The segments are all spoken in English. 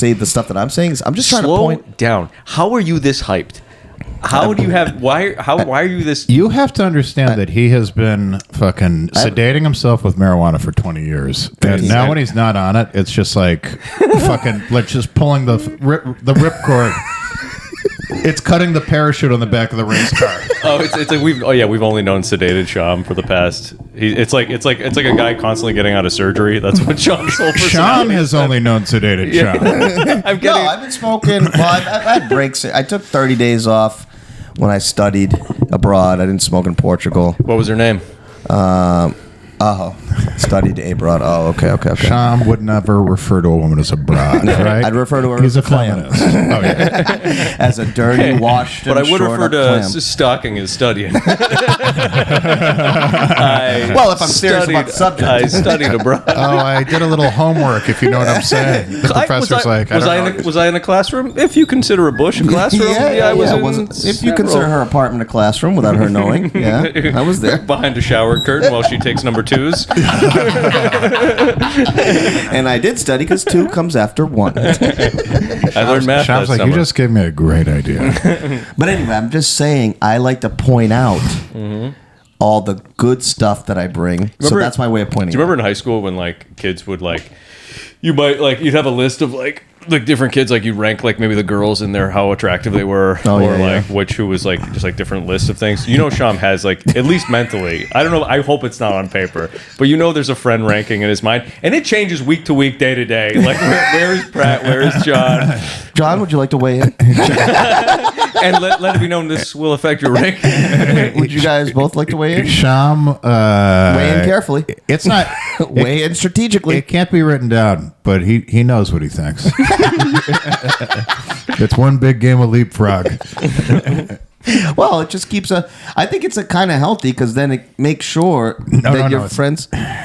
say the stuff that I'm saying. I'm just trying to point down. How are you this hyped? How do you have? Why are you this? You have to understand that he has been fucking sedating himself with marijuana for 20 years, and now when he's not on it, it's just like fucking like just pulling the ripcord. It's cutting the parachute on the back of the race car. It's like we've only known sedated Shyam for the past. It's like a guy constantly getting out of surgery. That's what Shyam's whole personality Shyam has only known sedated Shyam. I've been smoking. Well, I've had breaks. I took 30 days off when I studied abroad. I didn't smoke in Portugal. What was her name? Studied abroad. Oh, okay. Shyam would never refer to a woman as a broad, right? I'd refer to her as a clam. Oh, yeah. As a dirty, washed, but I would refer to clam. Stalking as studying. Well, if I'm serious about the subject. I studied abroad. Oh, I did a little homework, if you know what I'm saying. The professor's was I in a classroom? If you consider a bush a classroom, I was in if you consider her apartment a classroom without her knowing, yeah, I was there. Behind a shower curtain while she takes number 2s. And I did study because 2 comes after 1. I learned math Shyam's like, summer. you just gave me a great idea. But anyway, I'm just saying I like to point out all the good stuff that I bring. So that's my way of pointing. Do you remember in high school when like kids would like, you'd have a list of like different kids, like you'd rank like maybe the girls in there, how attractive they were, who was like just like different lists of things. You know, Shyam has like, at least mentally, I don't know, I hope it's not on paper, but you know there's a friend ranking in his mind, and it changes week to week, day to day. Like where is Pratt, where is Jon? John, would you like to weigh in? And let it be known this will affect your ranking. Would you guys both like to weigh in? Shyam, weigh in carefully. It's not weigh in strategically. It can't be written down, but he knows what he thinks. It's one big game of leapfrog. Well, it just keeps I think it's a kind of healthy because then it makes sure that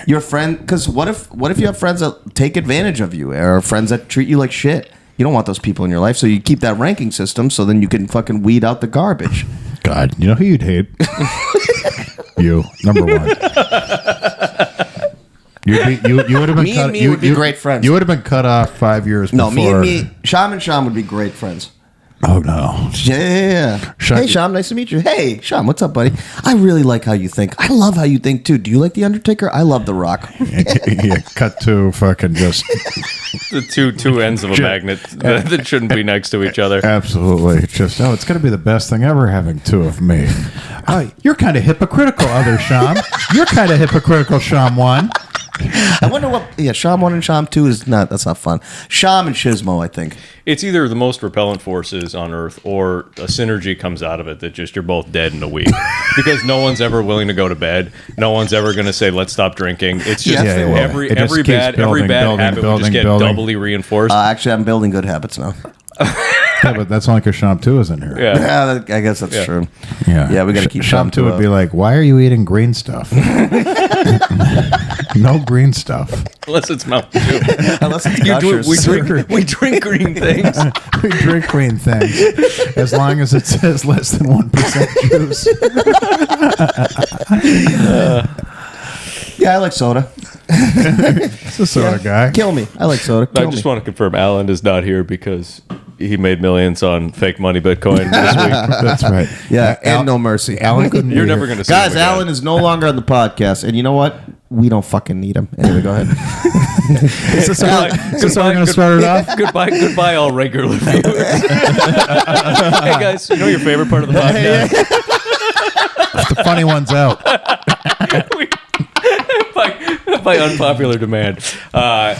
your friends, because what if you have friends that take advantage of you or friends that treat you like shit? You don't want those people in your life, so you keep that ranking system so then you can fucking weed out the garbage. God, you know who you'd hate? You, number 1. You would have been me and me would be great friends. You would have been cut off 5 years before. No, me, Shyam and Shyam would be great friends. Oh, no. Yeah. Hey, Shyam, nice to meet you. Hey, Shyam, what's up, buddy? I really like how you think. I love how you think, too. Do you like The Undertaker? I love The Rock. Yeah, cut to fucking just... The two ends of a magnet that shouldn't be next to each other. Absolutely. Just, it's going to be the best thing ever having 2 of me. Oh, you're kind of hypocritical, other Shyam. You're kind of hypocritical, Shyam 1. I wonder what... Yeah, Shyam 1 and Shyam 2 is not... That's not fun. Shyam and Shizmo, I think. It's either the most repellent forces on Earth or a synergy comes out of it that just you're both dead in a week. Because no one's ever willing to go to bed. No one's ever going to say, let's stop drinking. It's just every bad habit will just get doubly reinforced. Actually, I'm building good habits now. Yeah, but that's only because Shyam 2 isn't here. Yeah, I guess that's true. Yeah, we got to keep Shyam 2 would be like, why are you eating green stuff? No green stuff. Unless it's Mountain Dew. Unless it's Gushers. We drink green things. We drink green things. As long as it says less than 1% juice. Yeah, I like soda. It's a soda guy. Kill me. I like soda. I just want to confirm Alan is not here because he made millions on fake money Bitcoin this week. That's right. Yeah, and no mercy. Alan couldn't. You're never going to see Guys, Alan is no longer on the podcast, and you know what? We don't fucking need him. Anyway, go ahead. Is this how we're going to start it off? Goodbye, all regular viewers. Hey guys, you know your favorite part of the podcast? The funny one's out. By unpopular demand. So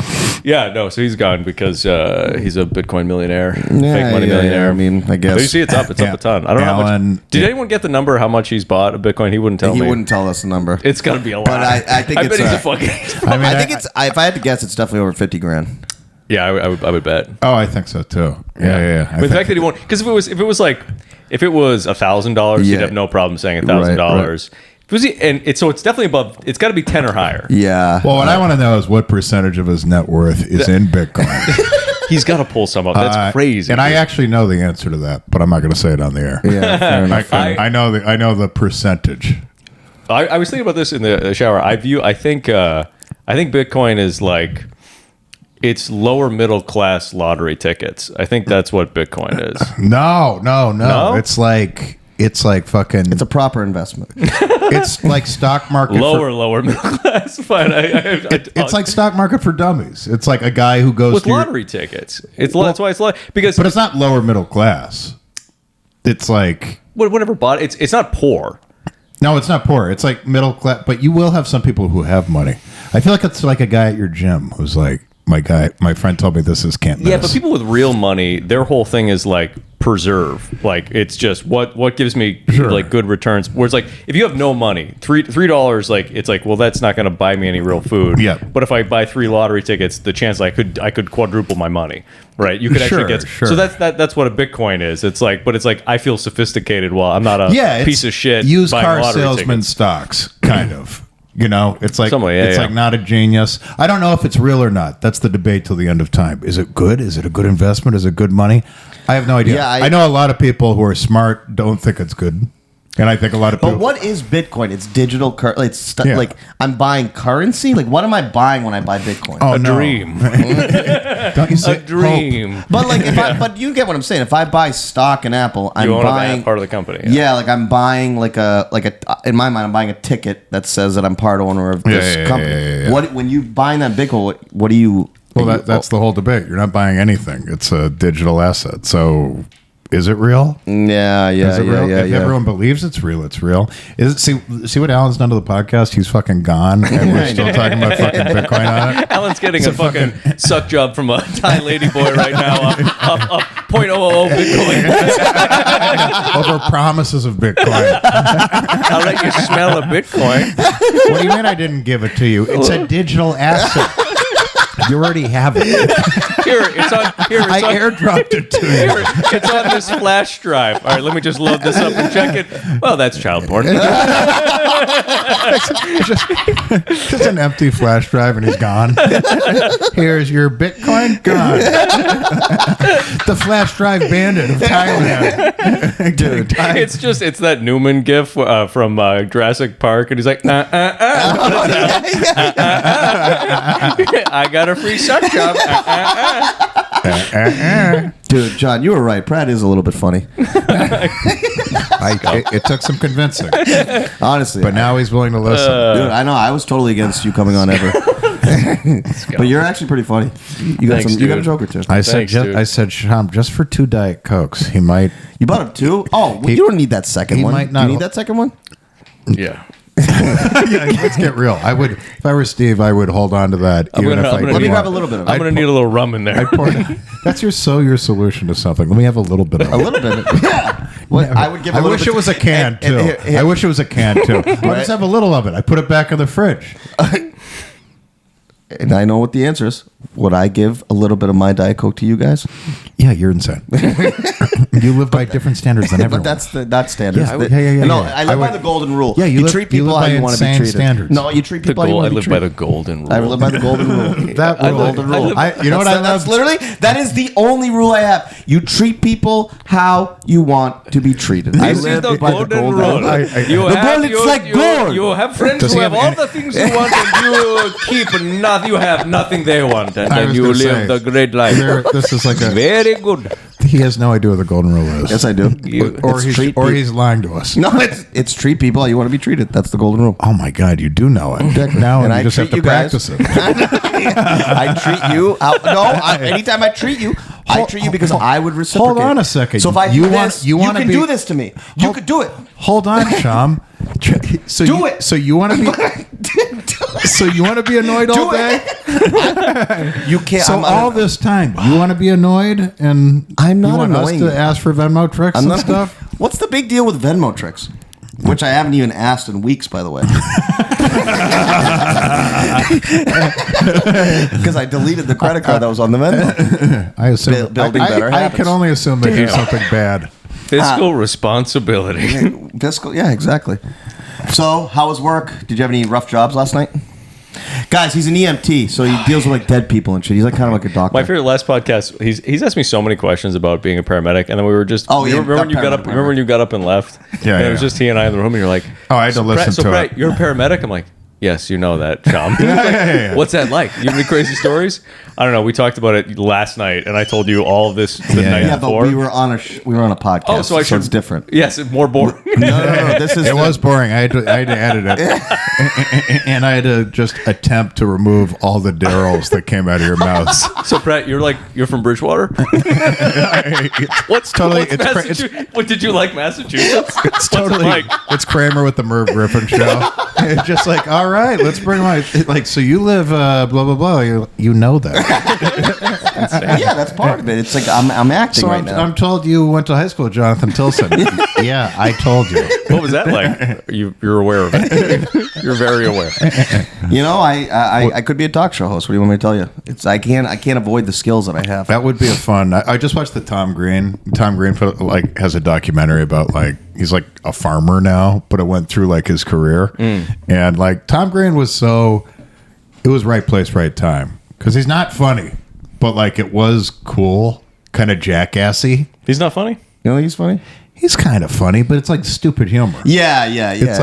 he's gone because he's a Bitcoin millionaire, fake money millionaire. Yeah, I mean, I guess. But you see, it's up a ton. I don't know how much. Did anyone get the number how much he's bought of Bitcoin? He wouldn't tell me. He wouldn't tell us the number. It's got to be a lot. But I think it's bet he's a fucking... I think it's... If I had to guess, it's definitely over 50 grand. Yeah, I would bet. Oh, I think so too. Yeah. But the fact that he won't... Because if it was $1,000, he'd have no problem saying $1,000. Right. So it's definitely above. It's got to be 10 or higher. Yeah. Well, what I want to know is what percentage of his net worth is in Bitcoin. He's got to pull some up. That's crazy. And I actually know the answer to that, but I'm not going to say it on the air. Yeah, fair enough. I know the percentage. I was thinking about this in the shower. I think Bitcoin is like it's lower middle class lottery tickets. I think that's what Bitcoin is. No. No? It's like fucking. It's a proper investment. It's like stock market. Lower middle class. Fine. It's like stock market for dummies. It's like a guy who goes with to lottery tickets. That's why it's because. But it's not lower middle class. It's like whatever bought it. It's not poor. No, it's not poor. It's like middle class. But you will have some people who have money. I feel like it's like a guy at your gym who's like, my friend told me this is can't miss. Yeah, but people with real money, their whole thing is like preserve. Like it's just what gives me like good returns. Whereas like if you have no money, $3, like it's like, well, that's not going to buy me any real food. Yeah. But if I buy 3 lottery tickets, the chance I could quadruple my money. Right. You could actually get. So that's what a Bitcoin is. It's like, but it's like I feel sophisticated while I'm not a piece of shit. Used car salesman stocks, kind of. You know, it's like like not a genius. I don't know if it's real or not. That's the debate till the end of time. Is it good? Is it a good investment? Is it good money? I have no idea. Yeah, I know a lot of people who are smart don't think it's good. And I think a lot of people. But what is Bitcoin? It's digital currency. It's like I'm buying currency. Like what am I buying when I buy Bitcoin? Oh, dream. Don't you say a dream? Hope. But like, but you get what I'm saying. If I buy stock in Apple, I'm buying part of the company. Yeah, like I'm buying like a in my mind, I'm buying a ticket that says that I'm part owner of this company. Yeah. What when you buying that Bitcoin? What do you? Well, that's the whole debate. You're not buying anything. It's a digital asset. So. Is it real? Yeah. If everyone believes it's real, it's real. See what Alan's done to the podcast? He's fucking gone, and we're still talking about fucking Bitcoin on it. Alan's getting a fucking suck job from a Thai lady boy right now off 0.000 Bitcoin. Over promises of Bitcoin. I'll let you smell a Bitcoin. What do you mean I didn't give it to you? It's a digital asset. You already have it. I airdropped it to you. It's on this flash drive. All right, let me just load this up and check it. Well, that's child porn. Just an empty flash drive and he's gone. Here's your Bitcoin gone. The flash drive bandit of Thailand. Dude, it's that Newman gif from Jurassic Park, and he's like, I got a free suck job. Dude, John, you were right. Pratt is a little bit funny. It took some convincing. Honestly. But now he's willing to listen. Dude, I know. I was totally against you coming on ever. But you're actually pretty funny. You got a joke or two. I said, Shyam, just for 2 Diet Cokes, he might. You bought him 2? Oh, well, you don't need that second one. Might not. Do you need that second one? Yeah. Yeah, let's get real. I would, if I were Steve, I would hold on to that. Let me grab a little bit of it. I'm going to need a little rum in there. That's your solution to something. Let me have a little bit of it. A little bit. Yeah. Well, I would give. I wish it was a can too. I wish it was a can too. I just have a little of it. I put it back in the fridge. And I know what the answer is. Would I give a little bit of my Diet Coke to you guys? Yeah, you're insane. You live by different standards than everyone. But that's not standards. Yeah. No, I live by the golden rule. Yeah, you treat people how you want to be treated. Standards. No, you treat people how you want to be treated. I live by the golden rule. I live by the golden rule. Golden rule. You know what I love? That is the only rule I have. You treat people how you want to be treated. I live by the golden rule. It's like gold. You have friends who have all the things you want, and you keep nothing. You have nothing they want, and then you live the great life. This is like a very good. He has no idea what the golden rule is. Yes, I do. Or he's lying to us. No, it's treat people how you want to be treated. That's the golden rule. Oh my God, you do know it. Now and you just have to practice it. I treat you. Anytime I treat you, I treat you because I would reciprocate. Hold on a second. So if I do this, you can do this to me. You could do it. Hold on, Shyam. So do it. So you want to be? So you want to be annoyed all day? You can't. So all this time, you want to be annoyed, and I'm not you want annoying us to ask for Venmo tricks and stuff. What's the big deal with Venmo tricks? Which I haven't even asked in weeks, by the way. Because I deleted the credit card that was on the Venmo. I assume building better habits. I can only assume they did something bad. Fiscal responsibility. Yeah, exactly. So, how was work? Did you have any rough jobs last night? Guys, he's an EMT, so he deals with like dead people and shit. He's like kind of like a doctor. My favorite last podcast, he's asked me so many questions about being a paramedic, and then we were just remember when you got up and left? Yeah, and it was just he and I in the room, and you're like, I had to listen to Pratt, it. You're a paramedic? I'm like, Yes, you know that, Chom. What's that like? You have any crazy stories? I don't know. We talked about it last night, and I told you all of this the night before. But we were on a podcast. Oh, so it's different. Yes, it's more boring. No. This is. It was boring. I had to edit it, and I had to just attempt to remove all the Daryls that came out of your mouth. So Pratt, you're from Bridgewater. What's Massachusetts? What did you like Massachusetts? It's totally like? It's Kramer with the Merv Griffin show. It's just like, all right, let's bring my so you live blah blah blah. You know that. Yeah, that's part of it. It's like I'm acting right now. I'm told you went to high school with Jonathan Tilson. Yeah, I told you. What was that like? You're aware of it. You're very aware. You know, I could be a talk show host. What do you want me to tell you? I can't avoid the skills that I have. That would be a fun. I just watched the Tom Green. Tom Green has a documentary about he's like a farmer now, but it went through like his career, and like Tom Green it was right place, right time, because he's not funny, but like it was cool, kind of jackassy. He's not funny. You know, he's funny. He's kind of funny, but it's like stupid humor. Yeah. It's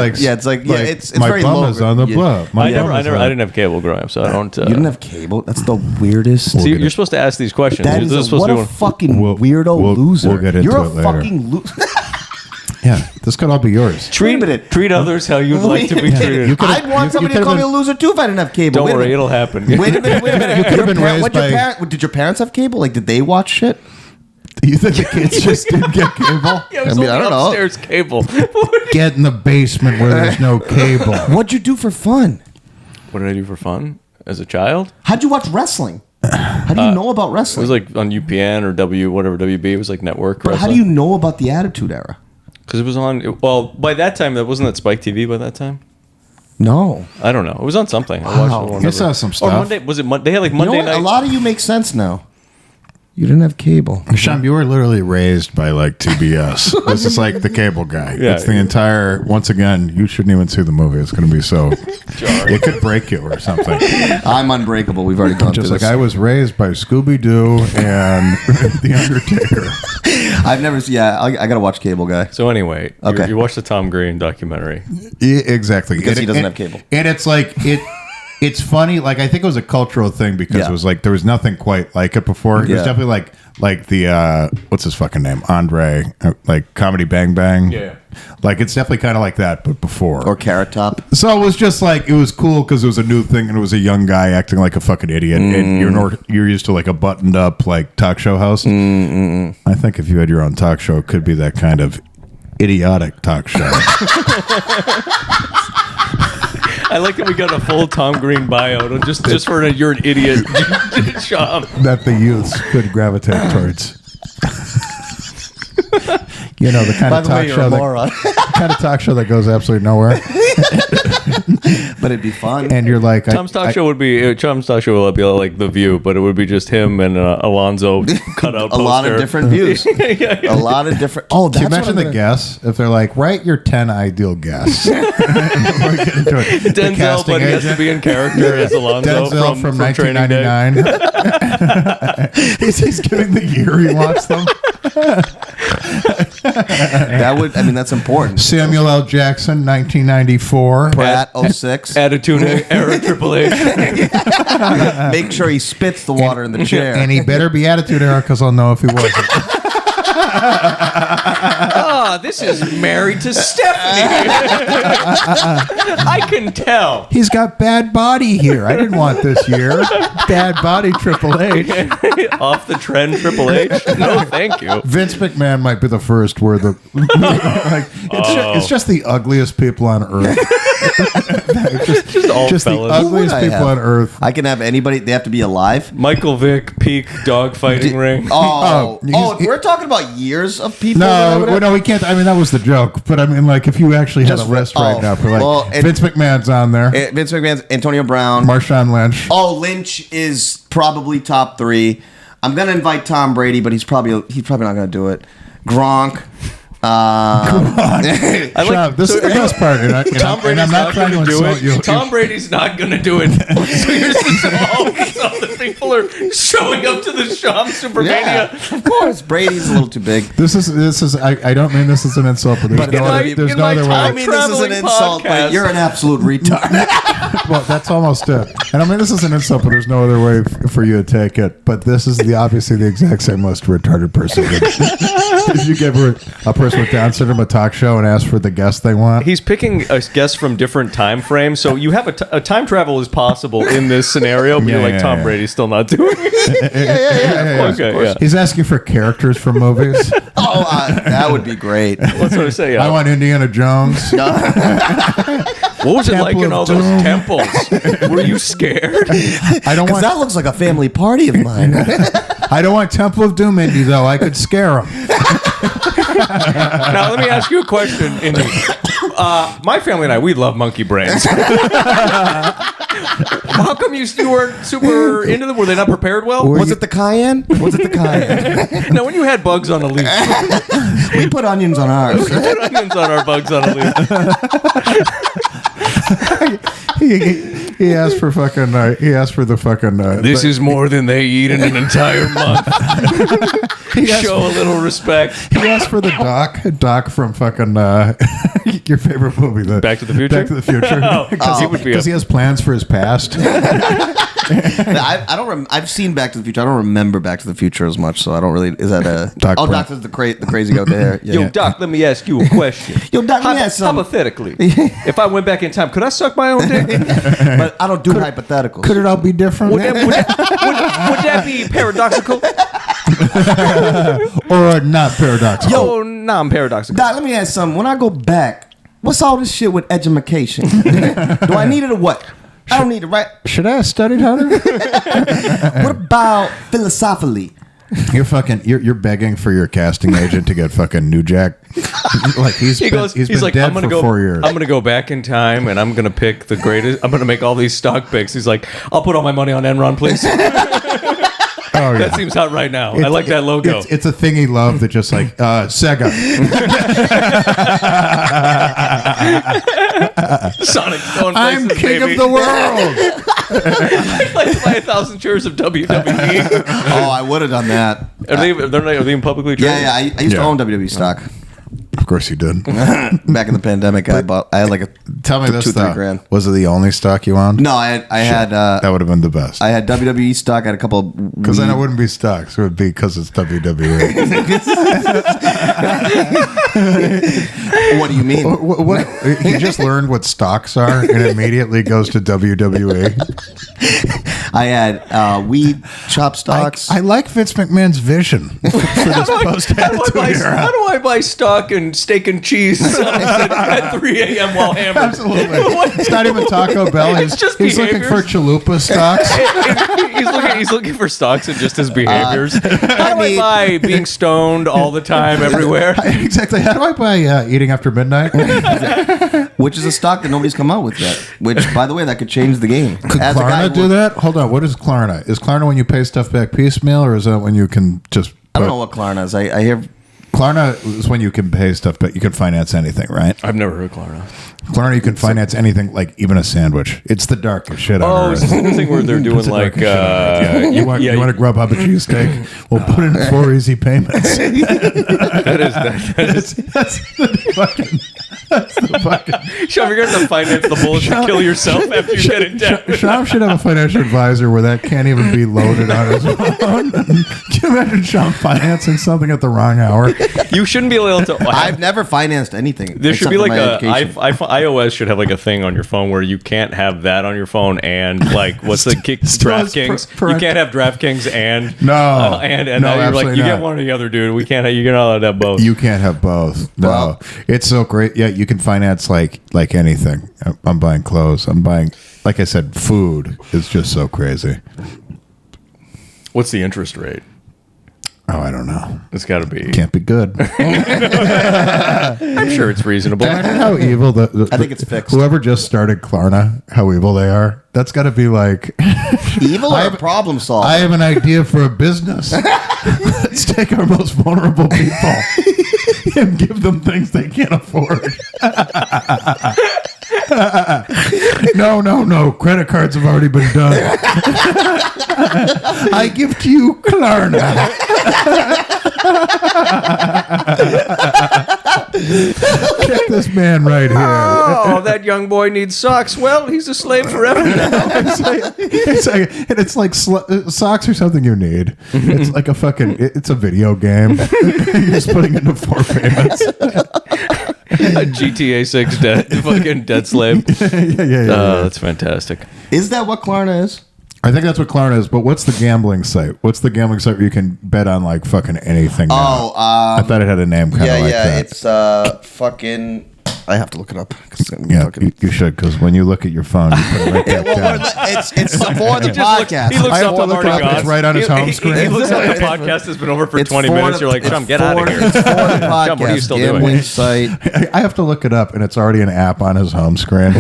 my very bum is on the bluff. I didn't have cable growing up, so I don't. You didn't have cable? That's the weirdest. So you're supposed to ask these questions. That is what a fucking weirdo loser. We'll get into you're it later. You're a fucking loser. Yeah, this could all be yours. Treat others how you'd like to be treated. I'd want somebody to call me a loser too if I didn't have cable. Don't worry, it'll happen. Wait a minute. You could have been raised by... Did your parents have cable? Like, did they watch shit? You think the kids just didn't get cable? Yeah, I don't know. Upstairs cable. Get in the basement where there's no cable. What'd you do for fun? What did I do for fun as a child? How'd you watch wrestling? How do you know about wrestling? It was like on UPN or WB. It was like network But wrestling. how do you know about the Attitude Era? Because it was on. Well, by that time, wasn't that Spike TV by that time? No, I don't know. It was on something. Wow. I watched it. You saw some stuff. Or Monday was it? They had like Monday night. A lot of you make sense now. You didn't have cable. Sham, you were literally raised by like TBS. This is like the cable guy. Yeah, it's the entire. Once again, you shouldn't even see the movie. It's going to be so. It could break you or something. I'm unbreakable. We've already gone Just through like this. I was raised by Scooby Doo and The Undertaker. I've never seen. Yeah, I gotta watch Cable Guy. So anyway, Okay. you watched the Tom Green documentary. Yeah, exactly. Because he doesn't have cable. And it's like it's funny. Like I think it was a cultural thing because it was like there was nothing quite like it before. It was definitely like the what's his fucking name, Andre, like Comedy Bang Bang. Yeah. Like it's definitely kind of like that, but before. Or Carrot Top. So it was just like it was cool because it was a new thing and it was a young guy acting like a fucking idiot. And you're used to like a buttoned up like talk show host. I think if you had your own talk show, it could be that kind of idiotic talk show. I like that we got a full Tom Green bio just for you're an idiot job. That the youths could gravitate towards. You know, the kind of talk show that goes absolutely nowhere. But it'd be fun. And you're like, Tom's talk show would be like The View, but it would be just him and Alonzo cut out a lot of different views. A lot of different. Oh, can you imagine the guests if they're like, write your 10 ideal guests. We're getting into it. Denzel, but he has to be in character as Alonzo Denzel from 1999. He's giving the year he wants them. That's important. Samuel L. Jackson, 1994. Pratt, 06. Attitude Era, Triple H. Make sure he spits the water in the chair. And he better be Attitude Era because I'll know if he wasn't. This is married to Stephanie. I can tell. He's got bad body here. I didn't want this year. Bad body Triple H. Off the trend Triple H? No, thank you. Vince McMahon might be the first where it's just the ugliest people on earth. just the ugliest people on earth. I can have anybody. They have to be alive. Michael Vick, peak dogfighting ring. We're talking about years of people. No, we can't. I mean, that was the joke. But I mean, like, if you actually had a list right now for Vince McMahon's on there. Vince McMahon's Antonio Brown, Marshawn Lynch. Oh, Lynch is probably top 3. I'm gonna invite Tom Brady, but he's probably not gonna do it. Gronk, Come on. This is the best part. And Tom Brady's not going to do it. Tom Brady's not going to do it. So you're just all the people are showing up to the Shyam Supermania. Yeah, of course, Brady's a little too big. This is. I don't mean this is an insult, but there's no other way. I mean, this is an insult, but you're an absolute retard. Well, that's almost it. And I mean, this is an insult, but there's no other way for you to take it. But this is obviously the exact same most retarded person. If you give a person with Down syndrome a talk show and ask for the guest they want, he's picking a guest from different time frames. So you have a time travel is possible in this scenario, but you're like Tom Brady's still not doing it. Okay, he's asking for characters from movies. That would be great. What's what I say? I want Indiana Jones. What was it like in all those temples? Were you scared? I don't want. That looks like a family party of mine. I don't want Temple of Doom Indy though. I could scare him. Now let me ask you a question, Indy. My family and I, we love monkey brains. How come you weren't super into them? Were they not prepared well? Was it the cayenne? Now, when you had bugs on a leaf, we put onions on ours. We put onions on our bugs on a leaf. He asked for fucking. He asked for the fucking. This is more than they eat in an entire month. Show a little respect. He asked for the doc from fucking your favorite movie, Back to the Future. Back to the Future. Because he has plans for his past. I don't. I've seen Back to the Future. I don't remember Back to the Future as much, so I don't really. Is that a Doc? Doc is the crazy guy with the hair. Yeah. Yo, Doc, let me ask you a question. Yo, Doc, let me ask something. Hypothetically, if I went back in time, could I suck my own dick? But I don't do hypotheticals. Could it all be different? Would that be paradoxical? Or not paradoxical? Yo, non-paradoxical. Doc, let me ask something. When I go back, what's all this shit with edumacation? Do I need it or what? I don't need it, right? Should I have studied harder? What about philosophically? You're begging for your casting agent to get fucking New Jack. Like he's been like, dead for 4 years. I'm gonna go back in time and I'm gonna pick the greatest. I'm gonna make all these stock picks. He's like, I'll put all my money on Enron, please. Oh, yeah. That seems hot right now. I like that logo. It's a thing he loved that just like Sega. Sonic going places, I'm king baby. of the world. I'd like to buy 1,000 shares of WWE. Oh, I would have done that. Are they even publicly traded? Yeah. I used to own WWE stock. Of course you did. Back in the pandemic, I had like a tell me this $2-3 grand. Was it the only stock you owned? No, I had that would have been the best. I had WWE stock. I had a couple. Because then it wouldn't be stocks. It would be because it's WWE. What do you mean? What he just learned what stocks are and immediately goes to WWE. I had weed chop stocks. I like Vince McMahon's vision for this post-attitude era. How do I buy stock and steak and cheese at 3 a.m. while hammered? Absolutely. It's not even Taco Bell. He's looking for chalupa stocks. He's looking for stocks and just his behaviors. How do I buy being stoned all the time everywhere? Exactly. How do I buy eating after midnight? Which is a stock that nobody's come out with yet. Which, by the way, that could change the game. Could Klarna do that? Hold on. What is Klarna? Is Klarna when you pay stuff back piecemeal, or is that when you can just... I don't know what Klarna is. I hear... Klarna is when you can pay stuff back. You can finance anything, right? I've never heard of Klarna. Klarna, you can finance anything, like even a sandwich. It's the darkest shit on earth. Is this the thing where they're doing like... you want to Grubhub a cheesesteak? We'll put it in 4 easy payments. That's the fucking... Sean, you're going to have to finance the bullet to kill yourself after you get it down. Sean should have a financial advisor where that can't even be loaded on his phone. Can you imagine Sean financing something at the wrong hour? You shouldn't be able to... I've never financed anything. There should be like iOS should have like a thing on your phone where you can't have that on your phone and like what's the DraftKings? You can't have DraftKings and and now you're like you get one or the other, dude. You're not allowed to have both. You can't have both. No, well, it's so great. Yeah, you can finance like anything. I'm buying clothes. I'm buying, like I said, food. It's just so crazy. What's the interest rate? Oh, I don't know. It's got to be. Can't be good. I'm sure it's reasonable. How evil I think it's fixed. Whoever just started Klarna, how evil they are. That's got to be like evil or problem solver. I have an idea for a business. Let's take our most vulnerable people and give them things they can't afford. No. Credit cards have already been done. I give to you Klarna. Check this man right here. Oh, that young boy needs socks. Well, he's a slave forever now. it's like socks are something you need. It's like it's a video game. You're just putting into 4 payments. A GTA 6 fucking dead slave. Yeah. That's fantastic. Is that what Klarna is? I think that's what Klarna is, but what's the gambling site? What's the gambling site where you can bet on like fucking anything? Oh, I thought it had a name kind of like that. It's fucking. I have to look it up. Yeah, you should, because when you look at your phone, you put it right there. It's for the podcast. He looks I have up to I'm look already it up. gone. It's right on his home screen. He looks like the podcast has been over for 20 minutes. You're like, Sean, get out of here. It's for the podcast. Sean, what are you still Gambling doing? site. I have to look it up, and it's already an app on his home screen.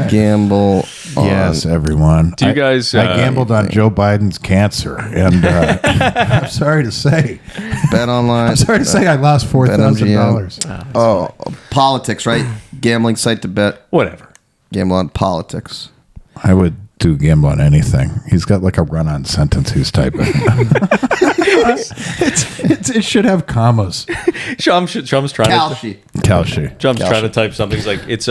Gamble. Yes, everyone. Do you guys? I gambled on Joe Biden's cancer, and I'm sorry to say, Bet online. I'm sorry to say, I lost $4,000. Oh, politics, right? Gambling site to bet. Whatever. Gamble on politics. I would do gamble on anything. He's got like a run-on sentence he's typing. It should have commas. Sean's trying Kalshi. Sean's trying to type something. He's like, it's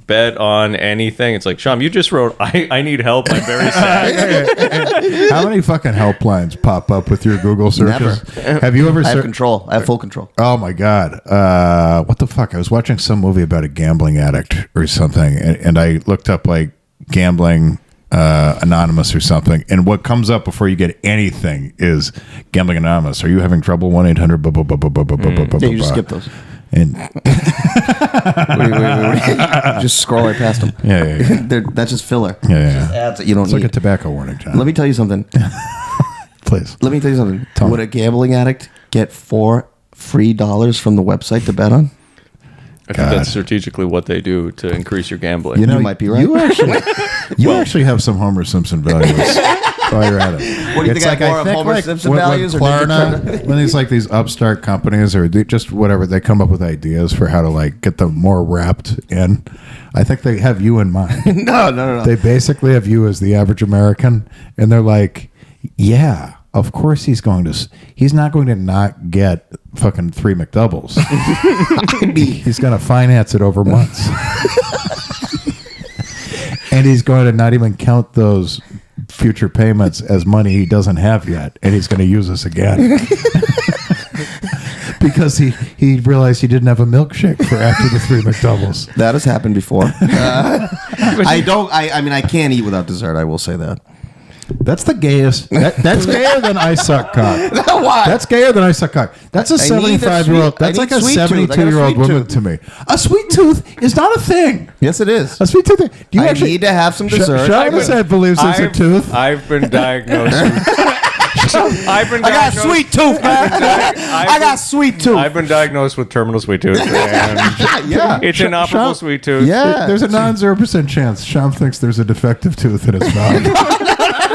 bet on anything. It's like, Sean, you just wrote, I need help. I'm very sad. How many fucking helplines pop up with your Google searches? Never. Have you ever? I have control. I have full control. Oh my god! What the fuck? I was watching some movie about a gambling addict or something, and I looked up like gambling anonymous or something, and what comes up before you get anything is gambling anonymous. Are you having trouble? 1-800. Yeah, you just skip those. And wait. Just scroll right past them. Yeah. That's just filler. Yeah. Ads that you don't It's need. like a tobacco warning, John. Let me tell you something. Please. Let me tell you something. Tell Would me. a gambling addict get $4 free from the website to bet on? I think that's strategically what they do to increase your gambling. You know, You might be right. You actually have some Homer Simpson values while you're at it. What do you think? I have more of Homer Simpson values? When Klarna, when these upstart companies or just whatever, they come up with ideas for how to like get them more wrapped in. I think they have you in mind. No. They basically have you as the average American, and they're like, yeah. Of course he's not going to not get fucking 3 McDoubles. He's going to finance it over months. And he's going to not even count those future payments as money he doesn't have yet. And he's going to use us again. Because he realized he didn't have a milkshake for after the 3 McDoubles. That has happened before. I mean, I can't eat without dessert. I will say that. That's the gayest. That's gayer than I suck cock. Why? That's gayer than I suck cock. That's a 75-year-old. That's like a 72-year-old woman to me. A sweet tooth is not a thing. Yes, it is. A sweet tooth. Do you I need to have some dessert. Sean said believes it's a tooth. I've been diagnosed. I got a sweet tooth, man. I got sweet tooth. I've been diagnosed with terminal sweet tooth. And Yeah. it's inoperable sweet tooth. Yeah. There's a 0% chance Sean thinks there's a defective tooth in his mouth.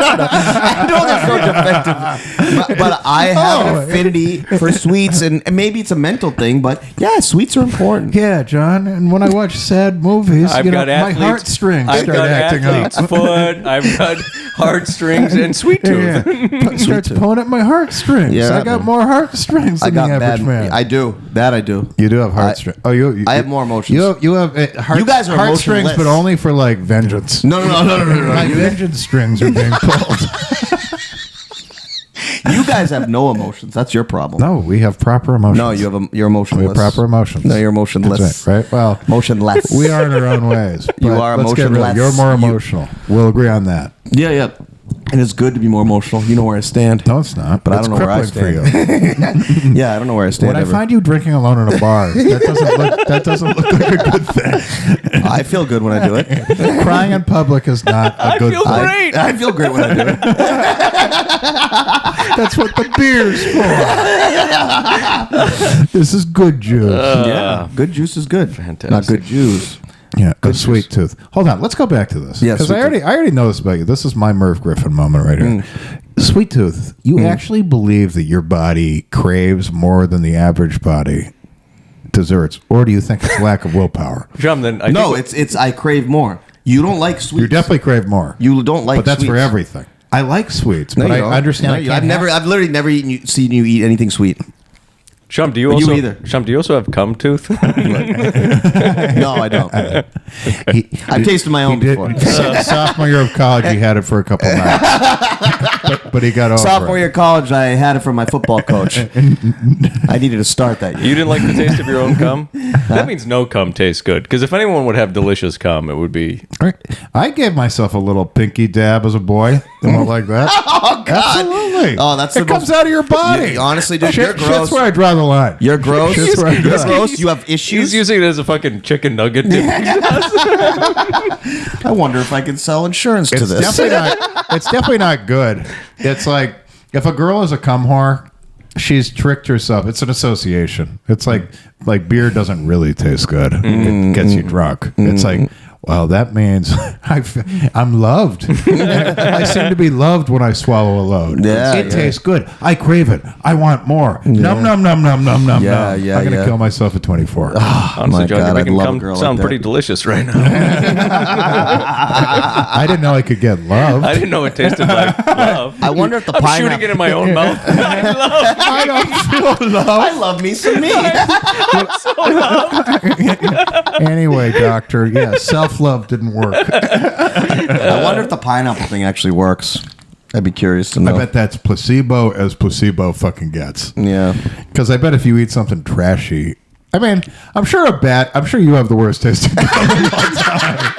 I know there's no defective, but I have an affinity for sweets, and maybe it's a mental thing, but yeah, sweets are important. Yeah, John. And when I watch sad movies, I've got my athletes- heartstrings I've start got acting up. athlete's foot. I've got heartstrings and sweet tooth. Yeah. Starts pulling at my heartstrings. Yeah. I got more heartstrings I than got the average bad. man. I do. That I do. You do have heartstrings. I have more emotions. You have You guys are heartstrings, emotionless. but only for like vengeance. No. My vengeance strings are being pulled. You guys have no emotions. That's your problem. No, we have proper emotions. No, you're emotionless. We have proper emotions. No, you're emotionless. That's right. Well, Motionless. we are in our own ways. You but are let's get real. emotionless. You're more emotional. We'll agree on that. Yeah. And it's good to be more emotional. You know where I stand. No, it's not. But I don't know where I stand. For you. Yeah, I don't know where I stand. When I find you drinking alone in a bar, that doesn't look like a good thing. I feel good when I do it. Crying in public is not a good thing. I feel great when I do it. That's what the beer's for. This is good juice. Yeah, good juice is good. Fantastic. Not good juice. Yeah, good sweet tooth. Hold on, let's go back to this. Yeah, because I already know this about you. This is my Merv Griffin moment right here. Sweet tooth, you actually believe that your body craves more than the average body desserts, or do you think it's lack of willpower? John, then it's I crave more. You don't like sweets. You definitely crave more. You don't like, but that's sweets. For everything. I like sweets, No, but you I don't. understand. No, I've literally never seen you eat anything sweet. Shum, do you also have cum tooth? No, I don't. I've tasted my own before. Sophomore year of college, he had it for a couple nights, but he got over Sophomore it. year of college, I had it from my football coach. I needed to start that year. You didn't like the taste of your own cum? That means no cum tastes good. Because if anyone would have delicious cum, it would be... I gave myself a little pinky dab as a boy. Don't like that. Oh, God. Absolutely. Oh, that's it comes out of your body. Honestly, dude, you're gross. That's where I draw the line. You're gross. Shit's where I draw. You're gross. You have issues. He's using it as a fucking chicken nugget. I wonder if I can sell insurance to this. It's definitely not good. It's like if a girl is a cum whore, she's tricked herself. It's an association. It's like beer doesn't really taste good. It gets you drunk. It's like, well, that means I'm loved. I seem to be loved when I swallow a load. Yeah, it tastes good. I crave it. I want more. Num, num, num, num, num, num, Yeah, num. yeah, I'm going to kill myself at 24. Honestly, my John, God, you're making I'd love a cum girl sound like pretty that. delicious right now. I didn't know I could get loved. I didn't know it tasted like love. I wonder if the I'm pineapple... shooting it in my own mouth. I don't feel loved. I love me some me. Anyway, doctor, yeah, self-love didn't work. I wonder if the pineapple thing actually works. I'd be curious to know. I bet that's placebo as placebo fucking gets. Yeah. Because I bet if you eat something trashy, I mean, I'm sure you have the worst tasting gum of all time.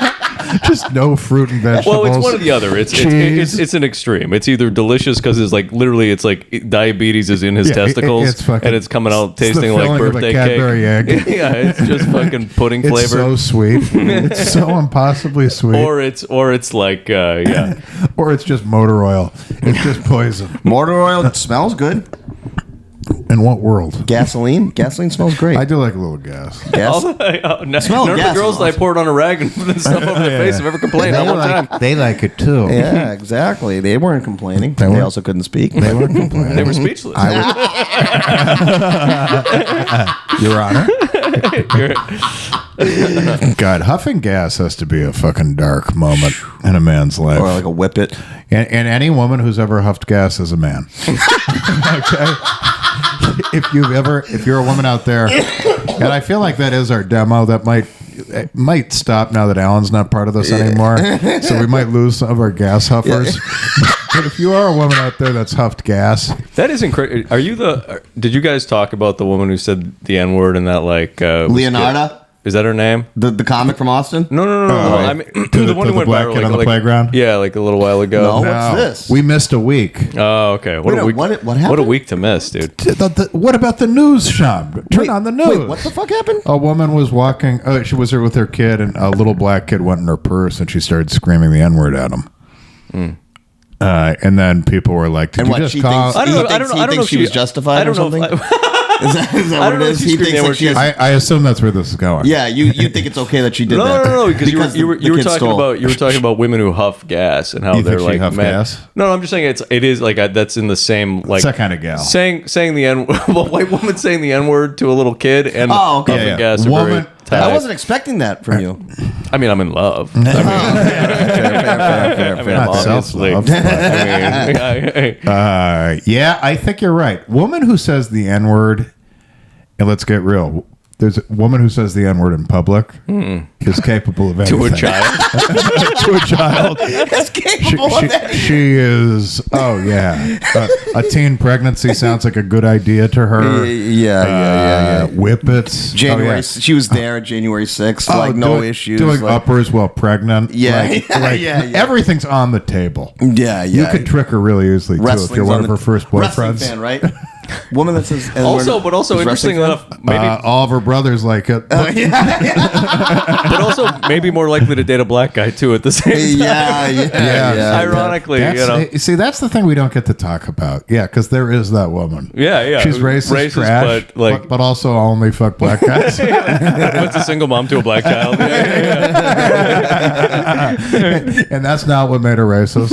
Just no fruit and vegetables. Well, it's one or the other. It's an extreme. It's either delicious because it's like diabetes is in his testicles and it's coming out tasting like birthday cake. Egg. Yeah, it's just fucking pudding flavor. It's so sweet. It's so impossibly sweet. Or it's like or it's just motor oil. It's just poison. Motor oil, it smells good. In what world? Gasoline? Gasoline smells great. I do like a little gas. Gas? None Smell of gas the girls is that I awesome. poured on a rag and put this stuff over their face have ever complained. Not one time. They like it too. Yeah, exactly. They weren't complaining. They weren't. also couldn't speak. They weren't complaining. They were speechless. Your Honor. God, huffing gas has to be a fucking dark moment in a man's life. Or like a whippet. And any woman who's ever huffed gas is a man. Okay? If you're a woman out there, and I feel like that is our demo, that might stop now that Alan's not part of this anymore. So we might lose some of our gas huffers. But if you are a woman out there that's huffed gas, that is incredible. Did you guys talk about the woman who said the N-word and that Leonardo? Is that her name? The comic from Austin? No. I mean, the one who went black viral kid on the playground? Yeah, like a little while ago. No. What's this? We missed a week. Oh, okay. What a week! What happened? What a week to miss, dude. What about the news, Sean? Turn on the news. Wait, what the fuck happened? A woman was walking. She was there with her kid, and a little black kid went in her purse, and she started screaming the N-word at him. And then people were like, "Did you just call?" I don't know if she was justified or something. Is that what it is? He thinks like she is. I assume that's where this is going. Yeah, you think it's okay that she did that? No, because you were talking about women who huff gas and how You they're think she like huffed gas? No, I'm just saying it is like that's in the same like It's that kind of gal. saying the N white woman saying the N word to a little kid and okay. huffing Yeah. gas. Are Woman- very tied. I wasn't expecting that from you. I mean, I'm in love. Fair. I mean, Not obviously. self-love. I mean, Yeah, I think you're right. Woman who says the N-word, and let's get real, there's a woman who says the N-word in public is capable of anything. To a child. To a child. It's capable of anything. She is, a teen pregnancy sounds like a good idea to her. Yeah. Whippets. January. She was there January 6th. No issues. Doing uppers while pregnant. Everything's on the table. Yeah. You could trick her really easily, too, if you're one of her first boyfriends. Fan, right? Woman that says... But also interesting enough, maybe... all of her brothers like it. But also maybe more likely to date a black guy, too, at the same time. Yeah. Ironically, See, that's the thing we don't get to talk about. Yeah, because there is that woman. Yeah. She's racist trash, but also only fuck black guys. Puts a single mom to a black child. And that's not what made her racist.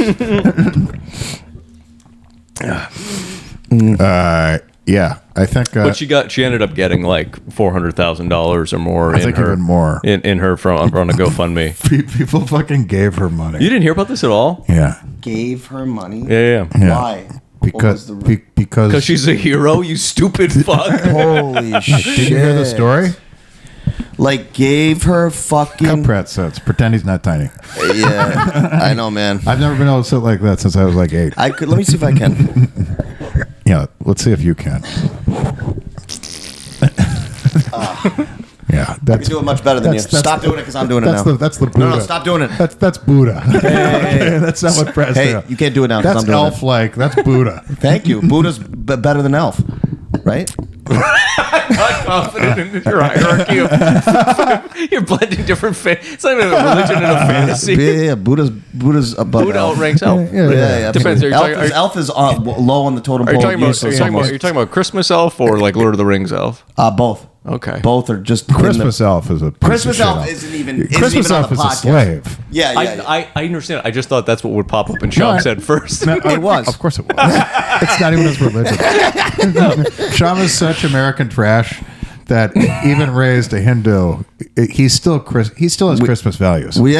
I think. But she ended up getting like $400,000 or more. I think even more in her from on a GoFundMe. People fucking gave her money. You didn't hear about this at all? Yeah. Gave her money? Yeah. Why? Because she's a hero, you stupid fuck. Holy shit. Did you hear the story? Like, gave her fucking... How Pratt sits. Pretend he's not tiny. Yeah, I know, man. I've never been able to sit like that since I was like 8. Let me see if I can. Yeah, let's see if you can. Yeah, I can do it much better than you. Stop doing it because I'm doing it now. That's the Buddha. No, stop doing it. That's Buddha. Hey, that's not what Pratt's doing. You can't do it now because I'm doing it. That's elf-like. That's Buddha. Thank you. Buddha's better than elf, right? I'm not confident in your hierarchy of you're blending different it's not even a religion and a fantasy. Yeah, Buddha's above Buddha elf. outranks elf. Yeah. Depends. Elf is low on the totem pole. Are you talking about Christmas elf or like Lord of the Rings elf? Both. Okay. Both are just Christmas elf is a Christmas elf isn't even Christmas elf is a slave. Yeah. I understand. I just thought that's what would pop up in Shyam said first. It was. Of course it was. It's not even his religion. Shyam is such American trash that even raised a Hindu, he still has Christmas values. We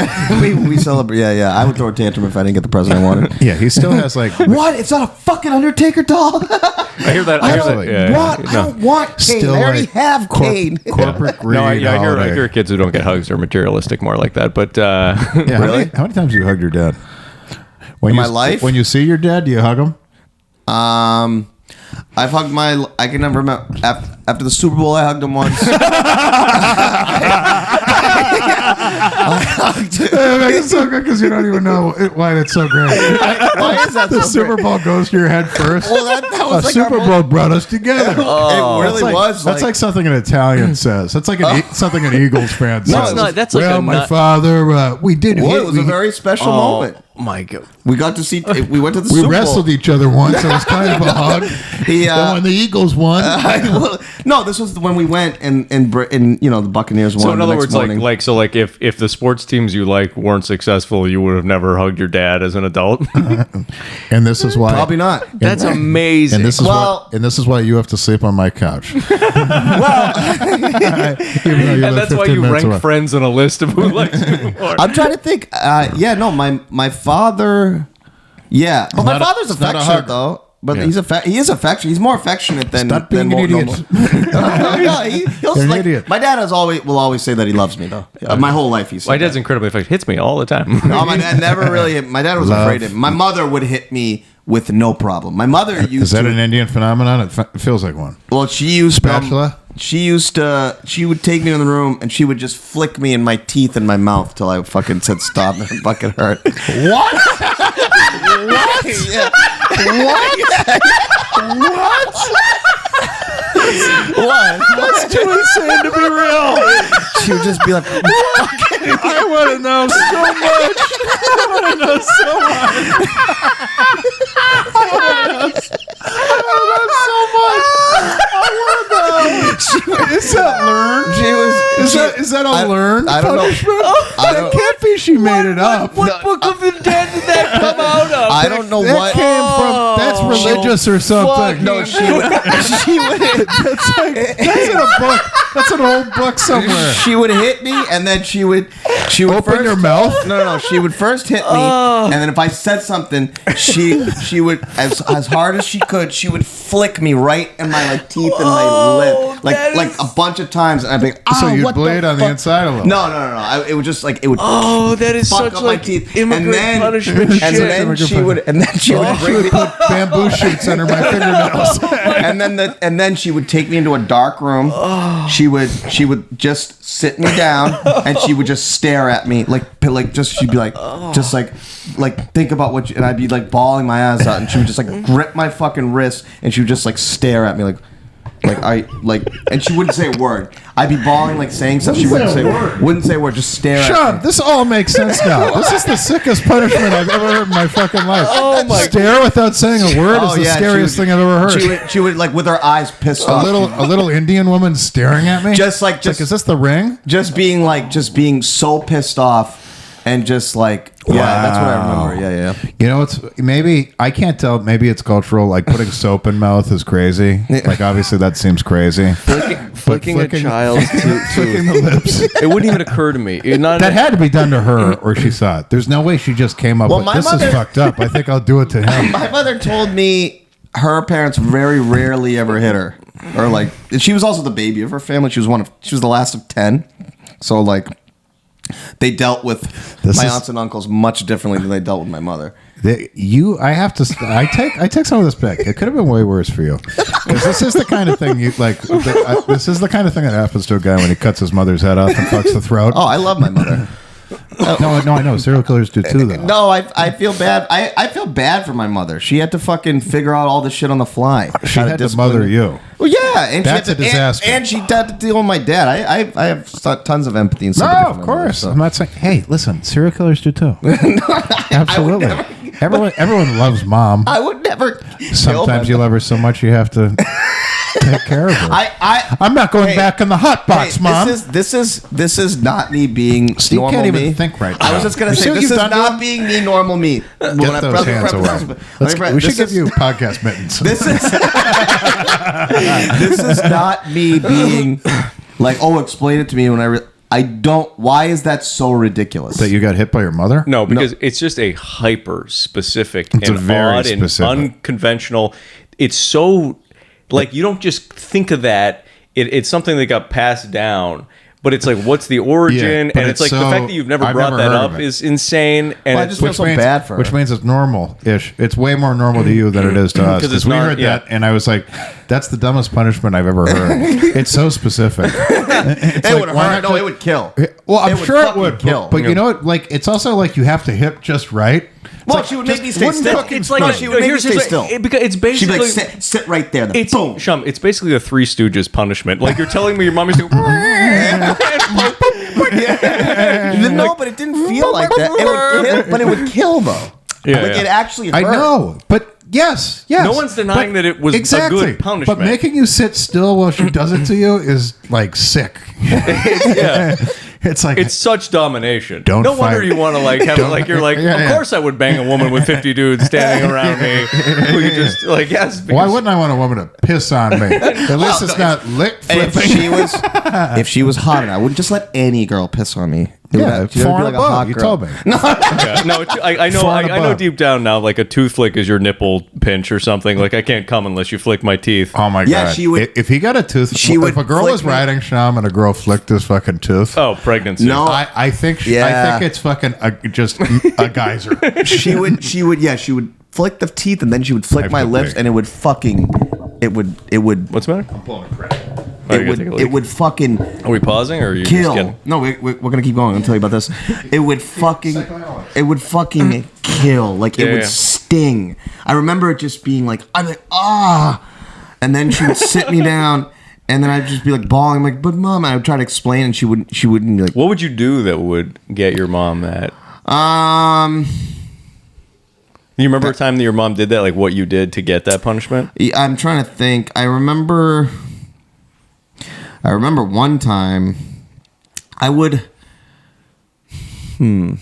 celebrate. Yeah. I would throw a tantrum if I didn't get the present I wanted. Yeah, he still has like what? It's not a fucking Undertaker doll. I hear that. I don't want Kane. I already have Kane. Corporate greed. No, I hear kids who don't get hugs are materialistic more like that. But really, how many times have you hugged your dad? In my life, when you see your dad, do you hug him? I've hugged I can never remember. After the Super Bowl, I hugged him once. It's so good because you don't even know why that's so great. Why is that the so Super great? Bowl goes to your head first. Well, that was like Super Bowl brought us together. It really was. That's like something an Italian says. That's like something an Eagles fan says. No, it's not. That's like my father. We did. Well, it was a very special moment. My God. We got to see. We went to the Super Bowl. We wrestled each other once. It was kind of a hug. Then when the Eagles won. No, this was when we went and the Buccaneers won. So in other words, morning. if the sports teams you like weren't successful, you would have never hugged your dad as an adult. And this is why probably not. That's amazing. And this is why you have to sleep on my couch. Well, and that's why you rank friends on a list of who likes you more. I'm trying to think. My father. Yeah, but my father's affectionate though. But he is affectionate. He's more affectionate than Stop being an idiot. You're an idiot. My dad will always say that he loves me though. My whole life he said. My dad's incredibly affectionate. Hits me all the time. No, my dad never really. My dad was afraid of him. My mother would hit me with no problem. My mother used to. Is that an Indian phenomenon? It feels like one. Well, she used spatula. She would take me in the room and she would just flick me in my teeth and my mouth till I fucking said stop and it fucking hurt. What? What? Yeah. What? What? That's too insane to be real. She would just be like, I want to know so much. I want to know so much. Is that learned? Is that a learned punishment? That can't be. She made it up. What book of the dead did that come out of? I don't know that what came from. That's religious or something. No, she would. That's in a book. That's an old book somewhere. She would hit me, and then she would open first, your mouth. No. She would first hit me, and then if I said something, she would as hard as she could. She would flick me right in my like teeth and my lip, like a bunch of times, and I'd be like, oh, so you'd what bleed on the inside a little. No. It would just like it would. Oh, that is fuck such up like my teeth. immigrant punishment shit. And then she would bring me. Put bamboo shoots under my fingernails. and then she would take me into a dark room. She would just sit me down and she would just stare at me she'd be like just like think about what and I'd be like bawling my ass out, and she would just like grip my fucking wrist and she would just like stare at me and she wouldn't say a word. I'd be bawling like saying something. She wouldn't say a word. Just stare at me. Sean, this all makes sense now. This is the sickest punishment I've ever heard in my fucking life. Oh my! Stare without saying a word is the scariest thing I've ever heard. She would like with her eyes pissed off. A little Indian woman staring at me. Just is this the Ring? Just being so pissed off. And just like, that's what I remember. Yeah. You know, it's maybe, I can't tell, maybe it's cultural, like putting soap in mouth is crazy. Like, obviously, that seems crazy. Flicking a child flicking the lips. It wouldn't even occur to me. That had to be done to her, or she saw it. There's no way she just came up with, this is fucked up. I think I'll do it to him. My mother told me her parents very rarely ever hit her. Or like, she was also the baby of her family. She was the last of 10. So like, they dealt with my aunts and uncles much differently than they dealt with my mother. I take some of this back. It could have been way worse for you, because this is the kind of thing this is the kind of thing that happens to a guy when he cuts his mother's head off and fucks the throat. Oh, I love my mother. No, I know. Serial killers do too, though. No, I feel bad. I feel bad for my mother. She had to fucking figure out all this shit on the fly. She had to mother you. Well, yeah, and that's a disaster. And she had to deal with my dad. I have tons of empathy and sympathy. No, of course. Mother, so. I'm not saying. Hey, listen, serial killers do too. Absolutely. Everyone loves mom. I would never. Sometimes you love her so much you have to take care of her. I'm not going back in the hot box, Mom. This is not me being Steve normal can't even me. Think right now. I was just gonna say this is not being me normal me. Get those hands away. We should give you podcast mittens. This is not me being like, oh, explain it to me when I don't. Why is that so ridiculous? That you got hit by your mother? No, because it's just a hyper specific and odd and unconventional. It's so like you don't just think of that. It's something that got passed down. But it's like, what's the origin? And it's like the fact that you've never brought that up is insane. And I just feel so bad for her. Which means it's normal-ish. It's way more normal to you than it is to us. Because we heard that, and I was like, that's the dumbest punishment I've ever heard. It's so specific. It would hurt. No, it would kill. Well, I'm sure it would kill. But you know what? Like, it's also like you have to hit just right. Well, she would make me stay still. It's like she would make me stay still. Because it's basically she'd be like, sit right there. Then boom. Shum, it's basically a Three Stooges punishment. Like you're telling me your mom is doing. No, but it didn't feel like that. But it would kill though. Yeah, like it actually hurt. I know, but yes. No one's denying that it was a good punishment. But making you sit still while she does it to you is like sick. Yeah. It's like it's such domination. No wonder you want to like have it like you're like. Of course, I would bang a woman with 50 dudes standing around me. Who you just like yes. Why wouldn't I want a woman to piss on me? At least it's not lick flipping. If she was hot, and I wouldn't just let any girl piss on me. Yeah, she'd be like a hot girl. You told me. No, I know deep down now, like a tooth flick is your nipple pinch or something. Like I can't come unless you flick my teeth. Oh my god! She would. If he got a tooth, if a girl was riding Sham and a girl flicked his fucking tooth. Oh, pregnancy. No, I think it's fucking just a geyser. She would flick the teeth and then she would flick my lips and it would. What's the matter? I'm pulling a crack. It would fucking. Are we pausing or are you kill? Just kidding? No, we're gonna keep going. I'll tell you about this. It would fucking kill. Like it would sting. I remember it just being like, I'm like, and then she would sit me down, and then I'd just be like bawling, like, but mom, and I would try to explain, and she wouldn't be like. What would you do that would get your mom that? You remember a time that your mom did that? Like what you did to get that punishment? I'm trying to think. I remember one time I would I'm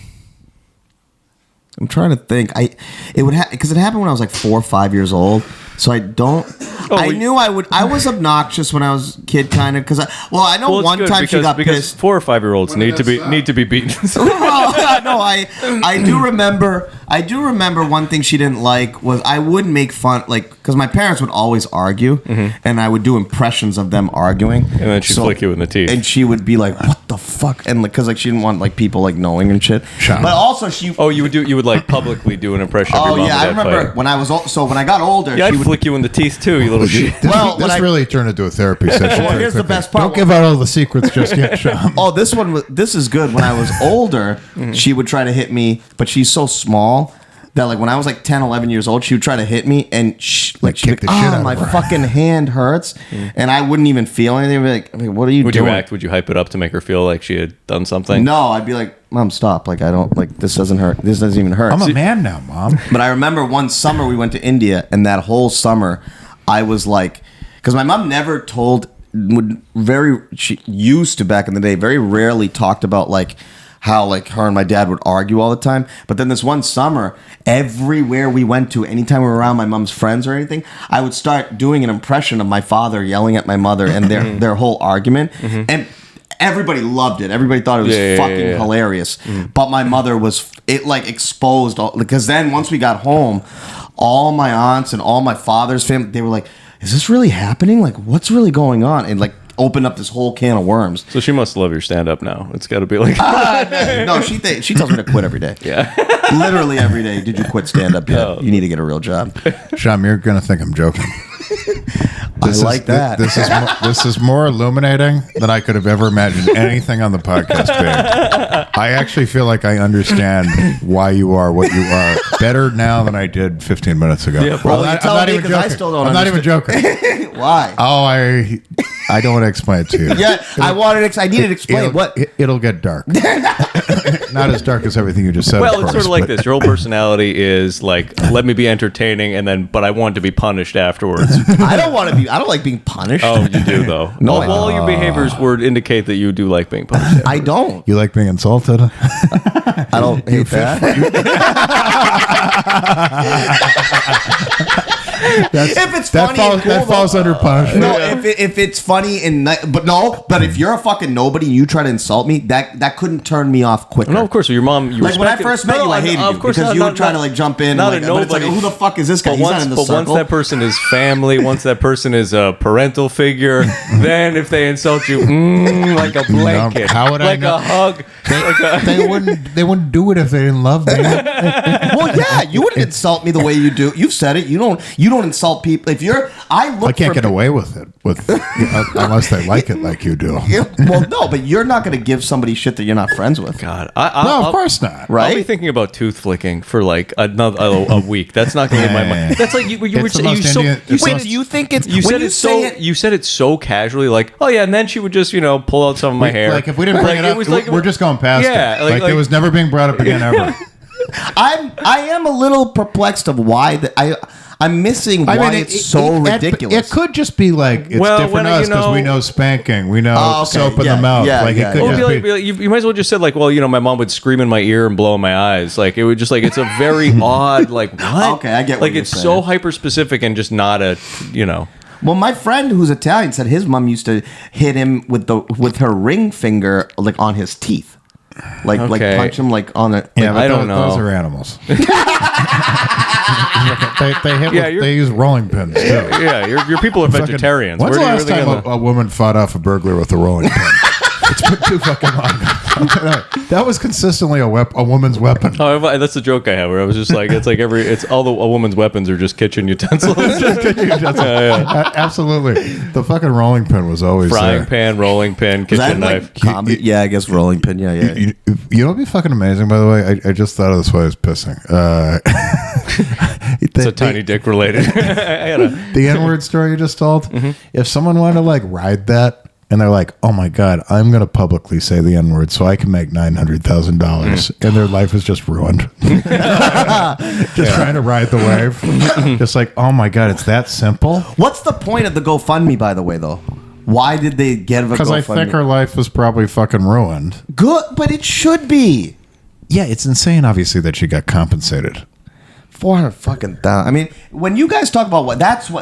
trying to think. Because it happened when I was like 4 or 5 years old. So I don't. I knew I would. I was obnoxious when I was a kid, kind of, because I know one time she got because pissed. 4 or 5 year olds need to be beaten. Well, no, I do remember. I do remember one thing she didn't like was I would make fun, like, because my parents would always argue, and I would do impressions of them arguing, and then she'd flick you in the teeth, and she would be like, "What the fuck?" And because like she didn't want like people like knowing and shit. But also she. Oh, you would like publicly do an impression. Of your mom I remember fight. when I was so when I got older, yeah, she I'd would flick you in the teeth too, you little shit. This really turned into a therapy session. Well, here's the best part. Don't give out all the secrets just yet, Sean. Oh, this is good. When I was older, she would try to hit me, but she's so small that like when I was like 10, 11 years old, she would try to hit me and she'd kick be the shit out of my her. fucking hand hurts, and I wouldn't even feel anything. I'd be like, I mean, what are you doing? Would you act? Would you hype it up to make her feel like she had done something? No, I'd be like, Mom, stop. Like, I don't, like, this doesn't hurt. This doesn't even hurt. I'm a man now, Mom. But I remember one summer we went to India, and that whole summer I was like, because my mom never she used to back in the day, very rarely talked about like how like her and my dad would argue all the time. But then this one summer, everywhere we went to, anytime we were around my mom's friends or anything, I would start doing an impression of my father yelling at my mother and their whole argument. And everybody loved it. Everybody thought it was fucking hilarious. But my mother like exposed all, because then once we got home, all my aunts and all my father's family, they were like, is this really happening? Like, what's really going on? And like opened up this whole can of worms. So she must love your stand-up now. It's got to be like... No, she tells me to quit every day. Yeah. Literally every day. Did you quit stand-up yet? Oh. You need to get a real job. Sham, you're going to think I'm joking. That. This is more illuminating than I could have ever imagined anything on the podcast being. I actually feel like I understand why you are what you are better now than I did 15 minutes ago. Yeah, well, I'm not even joking. I still don't I'm not even joking. Why? Oh, I don't want to explain it to you. Yeah, I needed to explain what. It'll get dark. Not as dark as everything you just said. Well, of it's course, sort of like this. Your whole personality is like, let me be entertaining, but I want to be punished afterwards. I don't like being punished. Oh, you do though. No, all your behaviors would indicate that you do like being punished. I don't. You like being insulted? I don't hate that. If it's funny, that falls under punishment. No, if it's funny but if you're a fucking nobody and you try to insult me, that couldn't turn me off quicker. No, of course. Your mom. You like when I first met you, I hated you because you would try to like jump in. Not and, a but it's like, nobody. who the fuck is this guy? He's not in the circle. Once that person is family, once that person is a parental figure, then if they insult you, like a blanket, how would like I know? a hug, They wouldn't do it if they didn't love me. Well, yeah, you wouldn't insult me the way you do. You've said it. You don't insult people. If you're, I can't get away with it unless they like it like you do. Well, no, but you're not going to give somebody shit that you're not friends with. God, No, of course not. Right? I'll be thinking about tooth flicking for like a week. That's not going to leave my mind. That's like you were It's the most Indian- it's the Wait, most- do you think it's You said it so. You said it so casually, like, oh yeah, and then she would just pull out some of my hair. Like if we didn't bring it up, was like- we're just going past Yeah, it. Like it was never being brought up again ever. I am a little perplexed of why I'm missing why it's so ridiculous. It could just be like it's different us because we know spanking, we know soap in the mouth. It could just be. You might as well just said like, well, my mom would scream in my ear and blow in my eyes. Like it would just like it's a very odd like what? Okay, I get what like you're it's saying. so hyper specific and just not a Well, my friend who's Italian said his mom used to hit him with her ring finger like on his teeth. Like punch him like on it. Yeah, but I don't know. Those are animals. They use rolling pins too. Yeah, your people are vegetarians. When's the Where do last you really time a woman fought off a burglar with a rolling pin? It's been too fucking long. That was consistently a woman's weapon. Oh, that's the joke I have. Where I was just like, it's all a woman's weapons are just kitchen utensils. Just kitchen utensils. Absolutely. The fucking rolling pin was always Frying there. pan, rolling pin, kitchen knife. Yeah, I guess rolling pin. Yeah. You know what'd be fucking amazing, by the way? I just thought of this while I was pissing. It's a tiny dick related. The N-word story you just told. Mm-hmm. If someone wanted to like ride that, and they're like, "Oh my god, I'm going to publicly say the N-word so I can make $900,000," and their life is just ruined. Just trying to ride the wave. Just like, oh my god, it's that simple. What's the point of the GoFundMe, by the way, though? Why did they get a GoFundMe? Because I think her life was probably fucking ruined. Good, but it should be. Yeah, it's insane, obviously, that she got compensated 400 fucking thousand. I mean, when you guys talk about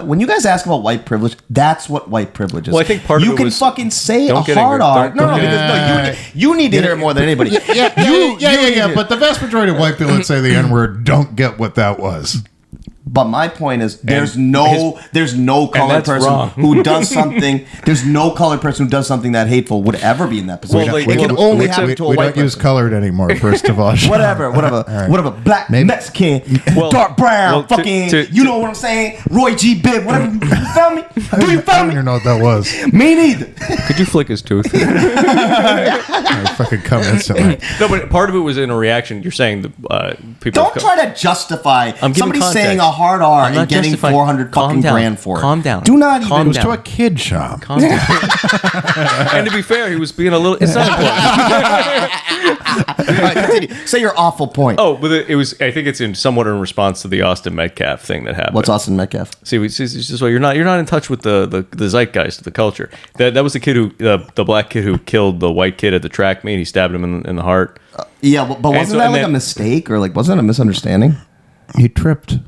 when you guys ask about white privilege, that's what white privilege is. Well, I think part of it you can was, fucking say a don't hard R. don't No, get because you need to hear it more than anybody. Yeah. But the vast majority of white people that say the N-word don't get what that was. But my point is, there's no colored person who does something. There's no colored person who does something that hateful would ever be in that position. Well, it can only happen to a we white don't use person. colored anymore. First of all, Whatever, black, Mexican, dark brown, fucking, you know what I'm saying? Roy G. Bibb, whatever. You feel me? Do you feel I don't me? even know what that was. Me neither. Could you flick his tooth? I fucking come instantly. No, but part of it was in a reaction. You're saying the people. Don't try to justify giving somebody context. saying a hard R I'm not and getting justifying- 400 Calm fucking down. grand for it. Calm down. Do not Calm even. It was down. to a kid, Sean. Calm down. And to be fair, he was being a little. It's not important. Right, continue. Say your awful point. Oh, but it was. I think it's somewhat in response to the Austin Metcalf thing that happened. What's Austin Metcalf? See, it's just why you're not in touch with the zeitgeist of the culture. That was the kid who the black kid who killed the white kid at the track meet. He stabbed him in the heart. Yeah, but wasn't that like a mistake or like wasn't it a misunderstanding? He tripped.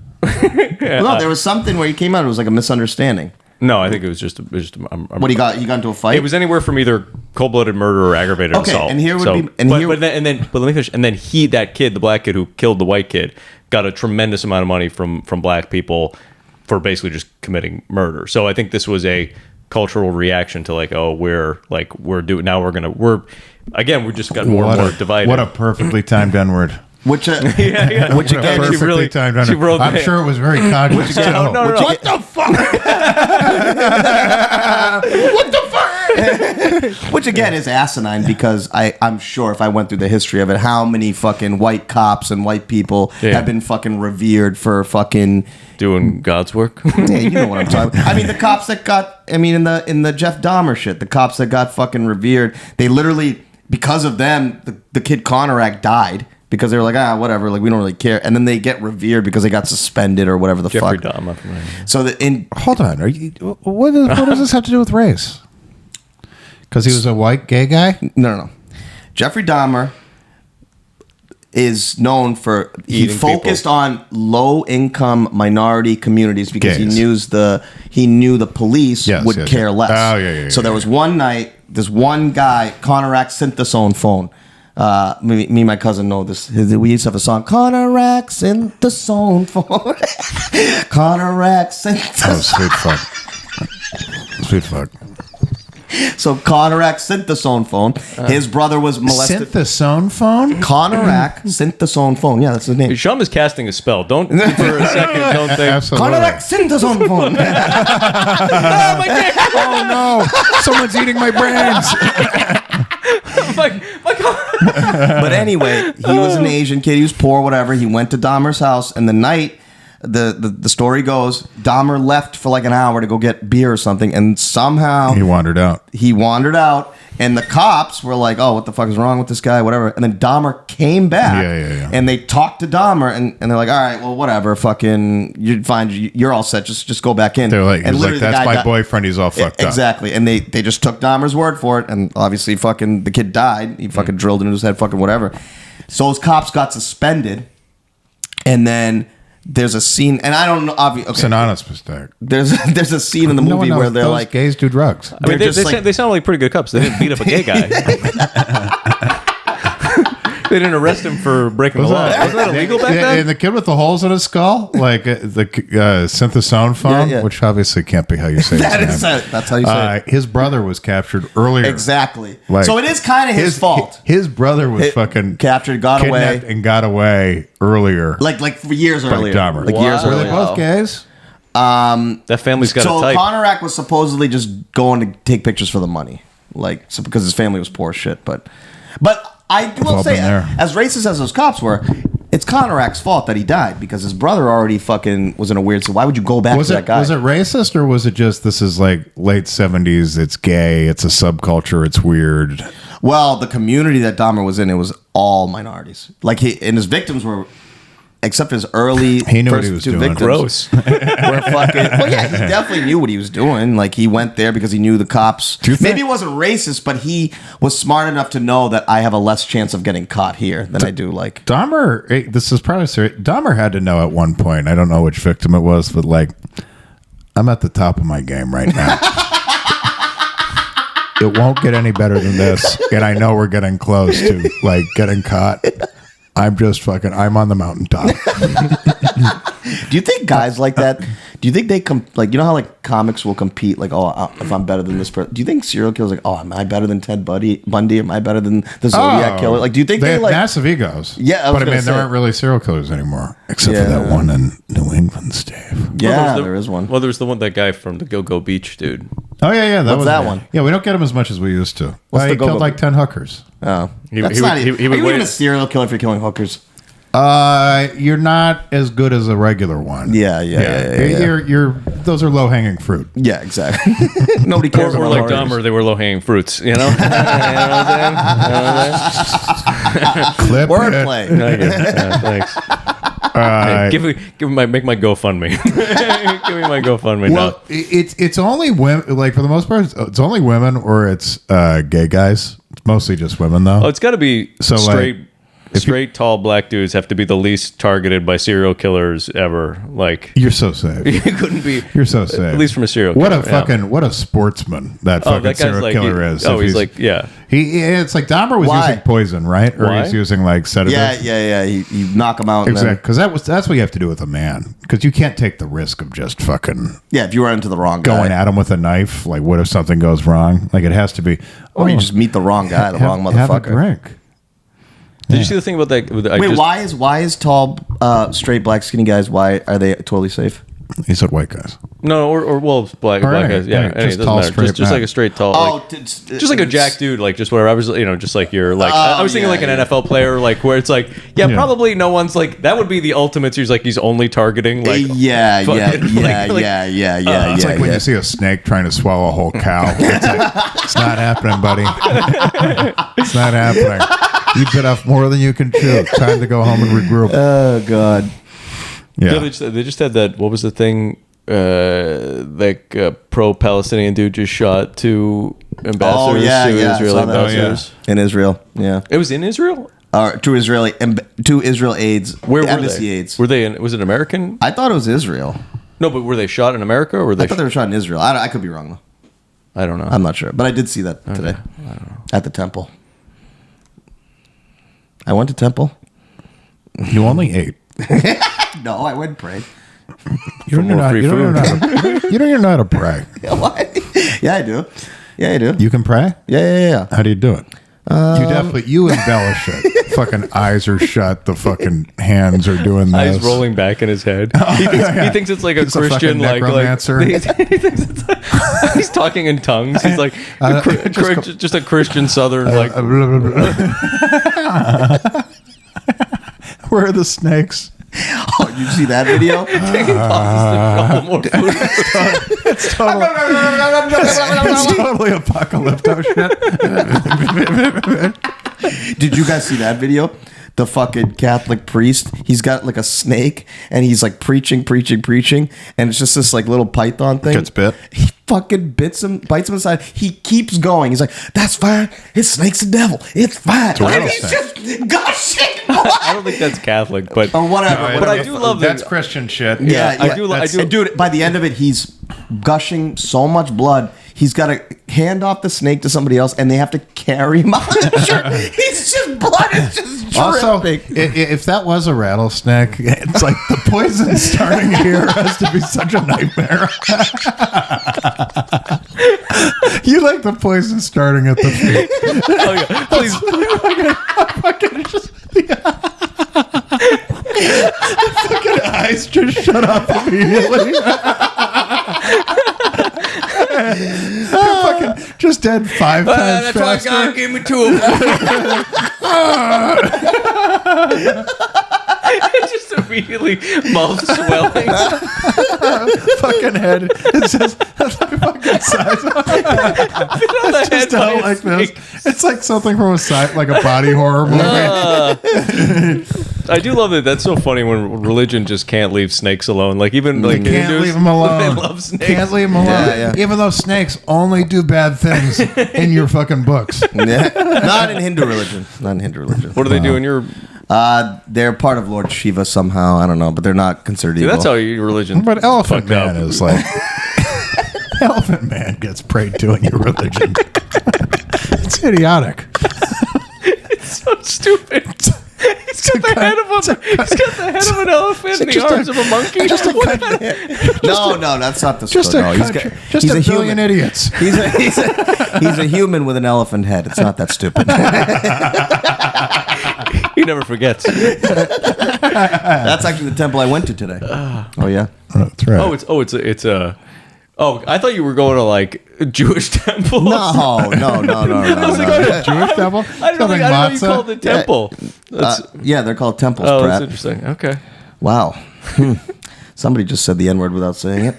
No, there was something where he came out. It was like a misunderstanding. No, I think it was just. What he got into a fight? It was anywhere from either cold-blooded murder or aggravated assault. And here would be. But let me finish. And then that kid, the black kid who killed the white kid, got a tremendous amount of money from black people for basically just committing murder. So I think this was a cultural reaction to like, oh, we're just got more and more divided. What a perfectly timed N-word. Which which again, Perfectly she really timed she wrote. I'm sure it was very conscious. Too. No. What the fuck? What the fuck? Which again is asinine because I'm sure if I went through the history of it, how many fucking white cops and white people have been fucking revered for fucking doing God's work. Yeah, you know what I'm talking about. I mean, the cops that got, in the Jeff Dahmer shit, the cops that got fucking revered, they literally, because of them, the kid Conorak died. Because they were like, whatever, like we don't really care, and then they get revered because they got suspended or whatever the Jeffrey fuck. Dahmer. So hold on, what does this have to do with race? Because he was a white gay guy? No. Jeffrey Dahmer is known for he focused on low income minority communities because he knew the police would care less. Oh yeah. So there was one night, this one guy, Conorak Synthesone phone. Me and my cousin know this. We used to have a song, Conorak Synthesone phone. Conorak Synthesone. Oh, sweet fuck. So Conorak Synthesone phone. His brother was molested. Synthesone phone? Conorak Synthesone phone. Yeah, that's his name. Shum is casting a spell. Don't for a second. Don't think. Absolutely. Conorak Synthesone phone. Oh my God! Oh no! Someone's eating my brains. my God. But anyway, he was an Asian kid. He was poor, whatever. He went to Dahmer's house, and the night, the story goes, Dahmer left for like an hour to go get beer or something, and somehow he wandered out. And the cops were like, oh, what the fuck is wrong with this guy, whatever. And then Dahmer came back, and they talked to Dahmer, and they're like, all right, well, whatever, fucking, you're fine, you're all set, just go back in. They're like, and like that's my boyfriend, he's all fucked up. Exactly, and they just took Dahmer's word for it, and obviously fucking the kid died. He fucking drilled into his head, fucking whatever. So those cops got suspended, and then there's a scene, and I don't know. Obviously, it's an honest mistake. There's a scene in the movie where they're like, gays do drugs. I mean, they sound like pretty good cops. They didn't beat up a gay guy. They didn't arrest him for breaking the law. Wasn't that illegal back then? And the kid with the holes in his skull, like the synthesone phone, which obviously can't be how you say his name. That's how you say it. His brother was captured earlier. Exactly. Like, so it is kind of his fault. His brother was fucking captured, got away, and got away earlier. Like for years earlier. Dahmer. Like years Were earlier. they both gays? That family's got a type. So Conorak was supposedly just going to take pictures for the money, because his family was poor as shit. But I will say, as racist as those cops were, it's Conorak's fault that he died because his brother already fucking was in a weird. So why would you go back to that guy? Was it racist or was it just this is like late 70s? It's gay. It's a subculture. It's weird. Well, the community that Dahmer was in, it was all minorities. Like and his victims were except his early he knew what he first was two doing. victims Gross. were fucking. Well, yeah, he definitely knew what he was doing. Like he went there because he knew the cops. Maybe he wasn't racist, but he was smart enough to know that I have a less chance of getting caught here than I do. Like Dahmer, this is probably serious. Dahmer had to know at one point. I don't know which victim it was, but like, I'm at the top of my game right now. It won't get any better than this, and I know we're getting close to like getting caught. I'm just fucking. I'm on the mountaintop. do you think guys like that? Do you think they like you know how like comics will compete like if I'm better than this person? Do you think serial killers like am I better than Ted Bundy? Am I better than the Zodiac killer? Like do you think they have like massive egos? Yeah, but I mean there aren't really serial killers anymore except for that one in New England, Steve. Yeah, there is one. Well, there's that guy from the Go-Go Beach dude. Oh yeah, What's that one? Yeah, we don't get him as much as we used to. What's He the killed like 10 hookers. Oh, He are would you wait- even a serial killer if you're killing hookers? You're not as good as a regular one. Yeah. You're those are low hanging fruit. Yeah, exactly. Nobody cares Or about like hookers. Dahmer, they were low-hanging fruits, you know? You know what I'm saying? Clip Wordplay. Yeah, thanks. Give me make my GoFundMe. Give me my GoFundMe Well, now. it's only women. Like for the most part, it's only women or it's gay guys. It's mostly just women though. Oh, it's got to be So, straight, tall black dudes have to be the least targeted by serial killers ever. Like You're so safe. you couldn't be. You're so safe. At least from a serial What killer. a fucking what a Oh, sportsman that fucking that guy's serial like killer is. Oh, If he's like It's like Dahmer was Why? using poison, right? Or Why? he's using like sedatives. Yeah. You knock them out. And Exactly, because that's what you have to do with a man. Because you can't take the risk of just fucking Yeah, if you run into the wrong guy. going at him with a knife. Like, what if something goes wrong? Like, it has to be. Or you just meet the wrong guy, the wrong Have a motherfucker. drink. Did you see the thing about that? Wait, why is tall, straight, black, skinny guys? Why are they totally safe? He said white guys. No, or black Right, guys. Yeah, right, anyway, just it doesn't tall, matter. straight Just man. like a straight tall. Like, just like a jack dude, like just whatever. I was, just like you're like. I was thinking like an NFL player, like where it's like, probably no one's like that would be the ultimate. He's like he's only targeting like. Yeah. It's like when you see a snake trying to swallow a whole cow. It's like, it's not happening, buddy. It's not happening. You bit off more than you can chew. Time to go home and regroup. Oh God. Yeah. They just had that. What was the thing? Pro-Palestinian dude just shot two ambassadors, two Israeli ambassadors in Israel. Yeah, it was in Israel. Two Israel aides. Where were embassy they? aides. Were they? Was it American? I thought it was Israel. No, but were they shot in America or were they? I thought they were shot in Israel. I could be wrong though. I don't know. I'm not sure, but I did see that today at the temple. I went to temple. You only ate. No, I went and prayed. You don't even know how to pray. What? Yeah, I do. Yeah, I do. You can pray? Yeah. How do you do it? You embellish it. Fucking eyes are shut. The fucking hands are doing this. Eyes rolling back in his head. He thinks it's like a Christian, like necromancer. he thinks it's like, he's talking in tongues. He's like just a Christian Southern like. Where are the snakes? Oh, you see that video? Taking pauses to shovel more food. It's totally apocalypto shit. Did you guys see that video? The fucking Catholic priest, he's got like a snake and he's like preaching, and it's just this like little python thing. Gets bit. He fucking bites him aside. He keeps going. He's like, that's fine. His snake's the devil. It's fine. And he's just gushing. I don't think that's Catholic, but Or whatever. But I do love that's that. Christian shit. Yeah, I do. And dude, by the end of it, he's gushing so much blood. He's got to hand off the snake to somebody else, and they have to carry him out. He's just blood is just Also, dripping. if that was a rattlesnake, it's like the poison starting here has to be such a nightmare. You like the poison starting at the feet. Oh, yeah. Please. Fucking eyes just shut up immediately. Fucking just dead 5 times That's why faster. God gave me 2 of them. Just immediately mouth swelling. Fucking head. It's just fucking size. It's Just out like this. It's like something from a side, like a body horror movie. I do love that. That's so funny when religion just can't leave snakes alone. Like even like can't Hindus, leave them alone. They love snakes. Can't leave them alone. Yeah. Even though snakes only do bad things in your fucking books. Yeah. Not in Hindu religion. Not in Hindu religion. What do they do in your? They're part of Lord Shiva somehow. I don't know, but they're not considered evil. That's how your religion. But Elephant Man up. is like Elephant Man gets prayed to in your religion. It's idiotic. It's so stupid. He's got the head of an elephant and the arms of a monkey. No, that's not the Just story. He's a billion human. idiots. He's a human with an elephant head. It's not that stupid. He never forgets. That's actually the temple I went to today. Oh yeah. That's right. It's a. Oh, I thought you were going to like a Jewish temple. No. I was like, Jewish temple? I don't know you called it temple. Yeah, they're called temples. Oh, Pratt. that's interesting. Okay. Wow. Somebody just said the N-word without saying it.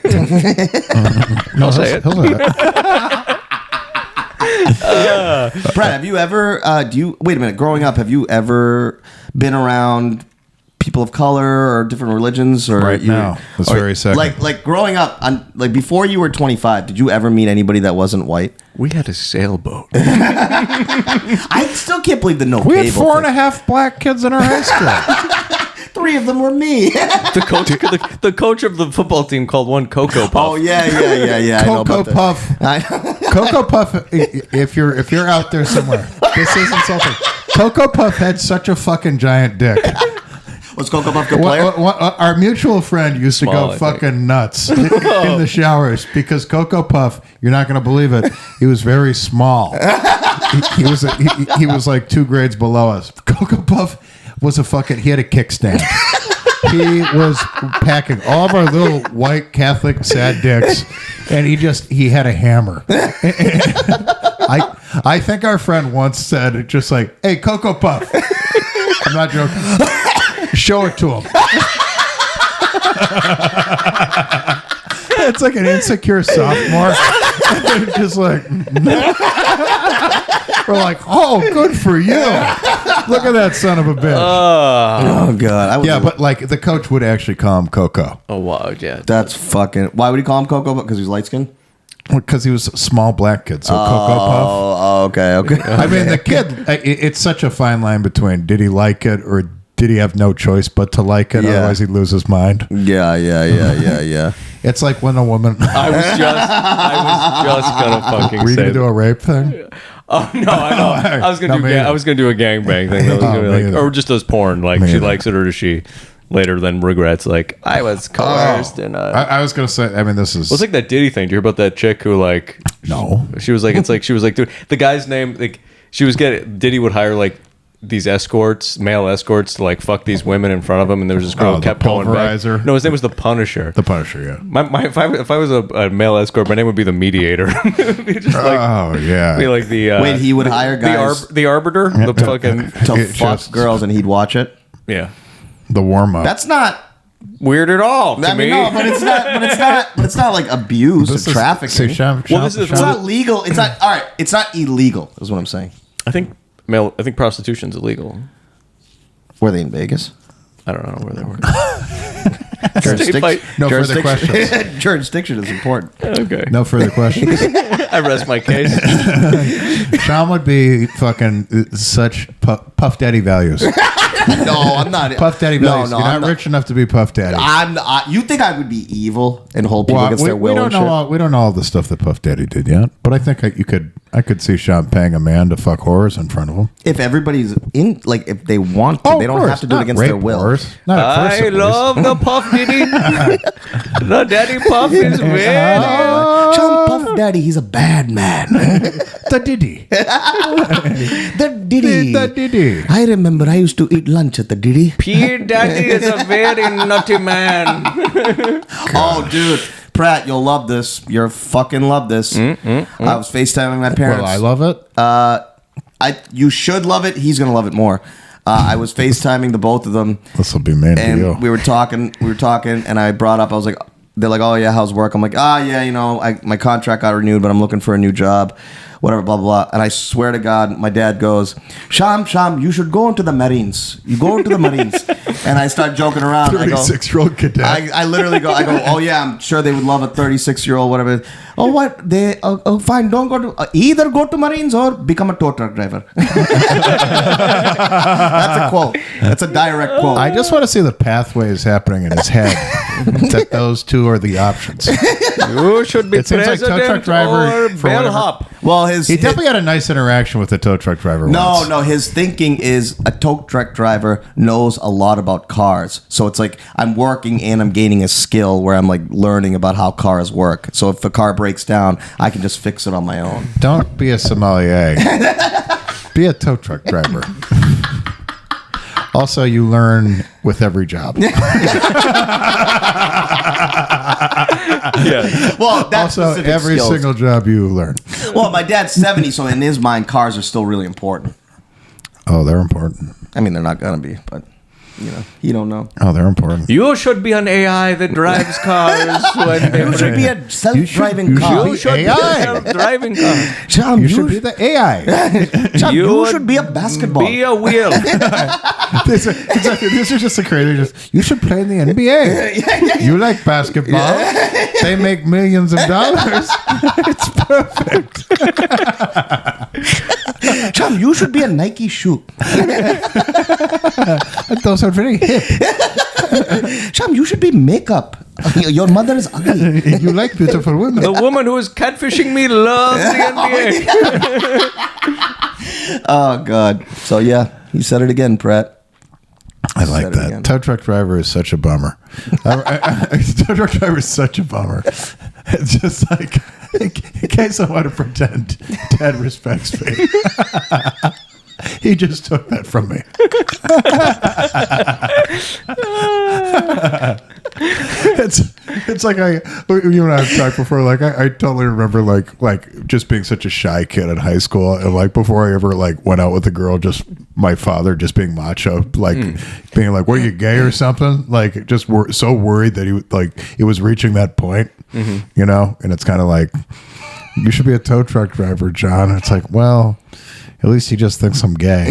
I'll say it. He'll say it. Pratt, have you ever? Wait a minute. Growing up, have you ever been around people of color or different religions? Or Right now, this very second. Like growing up, like before you were 25, did you ever meet anybody that wasn't white? We had a sailboat. I still can't believe the no We cable had 4.5 black kids in our high school. 3 of them were me. The coach of the football team called one Cocoa Puff. Oh yeah. Cocoa Puff. Cocoa Puff. If you're out there somewhere, this is insulting. Cocoa Puff had such a fucking giant dick. Was Cocoa Puff a player? Our mutual friend used to go fucking nuts in the showers because Cocoa Puff, you're not going to believe it, he was very small. He was like 2 grades below us. Cocoa Puff was he had a kickstand. He was packing all of our little white Catholic sad dicks, and he had a hammer. I think our friend once said just like, "Hey, Cocoa Puff." I'm not joking. Show it to him. It's like an insecure sophomore. Just like we're like, oh, good for you. Look at that son of a bitch. Oh god. But like the coach would actually call him Coco. Oh wow, yeah. That's fucking. Why would he call him Coco? Because he's light skinned. Because he was a small black kid, so Cocoa Puff. Oh, okay. I mean, the kid. It's such a fine line between did he like it or did he have no choice but to like it? Yeah. Otherwise, he'd lose his mind. Yeah. It's like when a woman. I was just gonna fucking Were you say gonna do a rape thing? Oh no, I know. I was gonna do a gangbang thing. That was gonna be like, or just does porn. Like she likes it, or does she later then regrets? Like I was coerced, and I was gonna say. I mean, this is. Well, it's like that Diddy thing. Do you hear about that chick who like? No. She was like, dude, the guy's name, like, Diddy would hire like these male escorts to like fuck these women in front of him, and there was this girl who kept going back. No, his name was the Punisher. The Punisher, yeah. If I was a male escort, my name would be the Mediator. Be just like, yeah. Be like the wait, he would hire guys the arbiter, the fucking to fuck girls, and he'd watch it. Yeah, the warm up. That's not weird at all to me. No, but it's not like abuse or trafficking. It's not legal. It's not all right. It's not illegal. Is what I'm saying. I think prostitution's illegal. Were they in Vegas? I don't know where they were. No further questions. Jurisdiction is important. Okay. No further questions. I rest my case. Sean would be fucking such Puff Daddy values. No, I'm not. Puff Daddy values. No, You're not rich enough to be Puff Daddy. You think I would be evil and hold people against their will? We don't know all the stuff that Puff Daddy did yet, but I think I could see Sean paying a man to fuck whores in front of him. If everybody's in, like, if they want to, they don't have to do it against their will. I love the Puff Diddy. The Daddy Puff is very. Sean Puff Daddy, he's a bad man. The Diddy. The Diddy. The Diddy. I remember I used to eat lunch at the Diddy. P Daddy is a very naughty man. Oh, dude. Pratt, you'll love this. You'll fucking love this. I was FaceTiming my parents. Well, I love it. You should love it. He's going to love it more. I was FaceTiming the both of them. This will be made and for you. we were talking, and I brought up, I was like, they're like, oh yeah, how's work? I'm like, yeah, my contract got renewed, but I'm looking for a new job. whatever, blah, blah, blah. And I swear to God, my dad goes, Shyam, you should go into the Marines. You go into the Marines. And I start joking around. 36-year-old cadet. I literally go, oh yeah, I'm sure they would love a 36-year-old, whatever. Oh, what? Fine, don't go to, either go to Marines or become a tow truck driver. That's a quote. That's a direct quote. I just want to see the pathways happening in his head. That those two are the options. You should be president tow truck driver or bellhop. Well, he definitely had a nice interaction with the tow truck driver. No, his thinking is a tow truck driver knows a lot about cars. So it's like I'm working and I'm gaining a skill where I'm like learning about how cars work. So if a car breaks down, I can just fix it on my own. Don't be a sommelier. Be a tow truck driver. Also, you learn with every job. Yeah. Well, that's also every skills. single job you learn. Well, my dad's 70, so in his mind, cars are still really important. Oh, they're important. I mean, they're not gonna be, but you don't know. Oh, they're important. You should be an AI that drives cars. You should be a self-driving car. You should be a self-driving car. Shyam, You should be the AI. Shyam, you should be a basketball. Be a wheel. This is just a crazy. You should play in the NBA. You like basketball. They make millions of dollars. It's perfect. Shyam, you should be a Nike shoe. Those are very hip. Shyam, you should be makeup. Your mother is ugly. You like beautiful women. The woman who is catfishing me loves the NBA. Oh, God. So, yeah, he said it again, Pratt. I like that. Tow truck driver is such a bummer. Tow truck driver is such a bummer. It's just like, in case I want to pretend Dad respects me. He just took that from me. It's like you and I have talked before. Like I totally remember like just being such a shy kid in high school, and like before I ever like went out with a girl, just my father just being macho, like being like, "What, are you gay or something?" Like just so worried that he like it was reaching that point, you know. And it's kind of like, you should be a tow truck driver, John. And it's like, well, at least he just thinks I'm gay.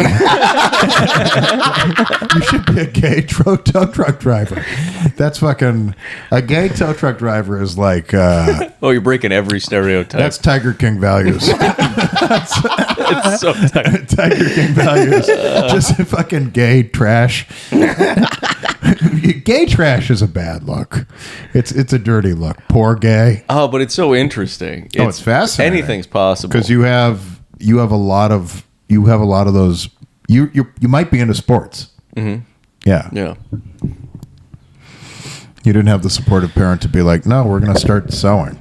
You should be a gay tow truck driver. That's fucking... A gay tow truck driver is like... Oh, you're breaking every stereotype. That's Tiger King values. It's so tight. Tiger King values. Just fucking gay trash. Gay trash is a bad look. It's a dirty look. Poor gay. Oh, but it's so interesting. It's fascinating. Anything's possible. Because you have a lot of those. You might be into sports. Mm-hmm. Yeah. You didn't have the supportive parent to be like, no, we're going to start sewing.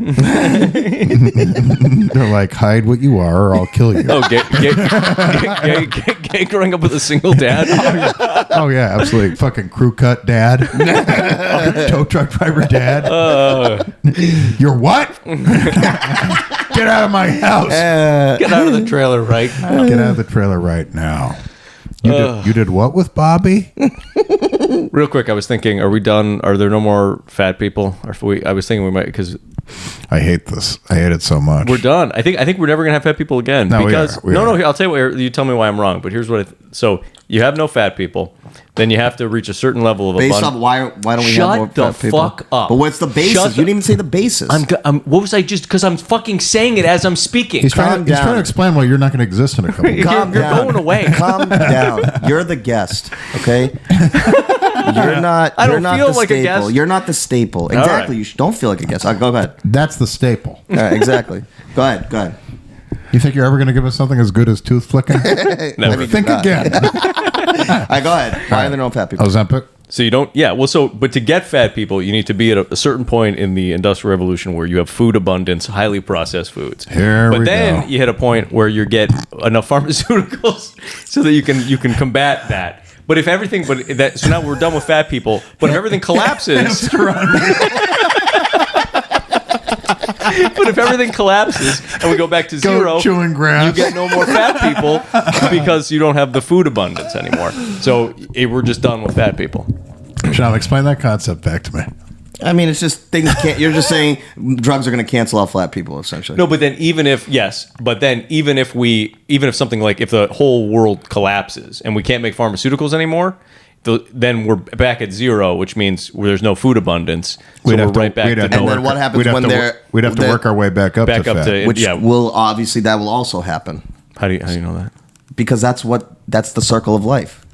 They're like, hide what you are, or I'll kill you. Oh, gay growing up with a single dad. Oh yeah, absolutely. Fucking crew cut dad. Tow truck driver dad. You're what? Get out of my house. Get out of the trailer right now. Get out of the trailer right now. You did what with Bobby? Real quick, I was thinking, are we done? Are there no more fat people? I was thinking we might, because I hate this. I hate it so much. We're done. I think we're never gonna have fat people again. No, because we are. I'll tell you what. You tell me why I'm wrong. But here's what. So you have no fat people. Then you have to reach a certain level of Based abundance. on why don't we have more fat people? Shut the fuck up. But what's the basis? You didn't even say the basis. What was I just? Because I'm fucking saying it as I'm speaking. He's trying to explain why you're not going to exist in a couple of years. You're going away. Calm down. You're the guest, okay? You're not. I don't you're not feel the like a staple. guest. You're not the staple. Exactly. right. You don't feel like a guest. Go ahead. That's the staple. All right, exactly. Go ahead. You think you're ever going to give us something as good as tooth flicking? Never. Think again. All right, go ahead. Why are there no fat people? Ozempic. So you don't, but to get fat people, you need to be at a certain point in the Industrial Revolution where you have food abundance, highly processed foods. But then you hit a point where you get enough pharmaceuticals so that you can combat that. But if everything, so now we're done with fat people. But if everything collapses, but if everything collapses and we go back to zero, chewing grass. you get no more fat people because you don't have the food abundance anymore. So we're just done with fat people. Sean, explain that concept back to me. I mean, it's just things can't. You're just saying drugs are going to cancel out flat people, essentially. No, but then even if something like if the whole world collapses and we can't make pharmaceuticals anymore, then we're back at zero, which means there's no food abundance. So we're right back to nowhere. And then what happens when we'd have to work our way back up to fat. Which will obviously that will also happen. How do you know that? Because that's the circle of life.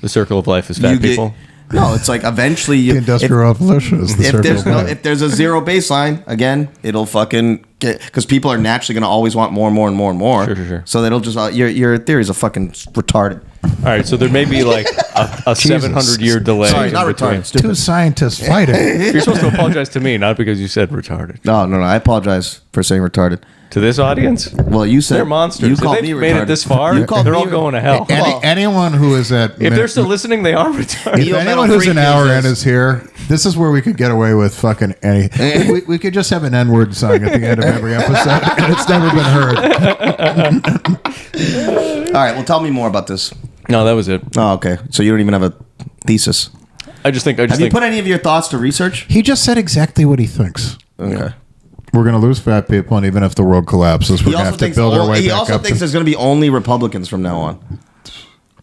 The circle of life is fat people. No, it's like eventually the industrial revolution is the circle of life. If there's a zero baseline, again, it'll fucking get, because people are naturally going to always want more and more and more and more. Sure. So it'll just your theories are fucking retarded. All right, so there may be like a 700-year delay. Sorry, not retarded. Two scientists fighting. You're supposed to apologize to me, not because you said retarded. No. I apologize for saying retarded. To this audience? Well, you said they're monsters. You called if me they've made retarded. it this far, they're all going to hell. Anyone who is at... If they're still listening, they are retarded. If anyone who's an hour in is here, this is where we could get away with fucking any... we could just have an N-word song at the end of every episode, and it's never been heard. All right, well, tell me more about this. No, that was it. Oh, okay. So you don't even have a thesis. Have you put any of your thoughts to research? He just said exactly what he thinks. Okay. We're going to lose fat people, and even if the world collapses, we're going to have to build our way back up. He also thinks there's going to be only Republicans from now on.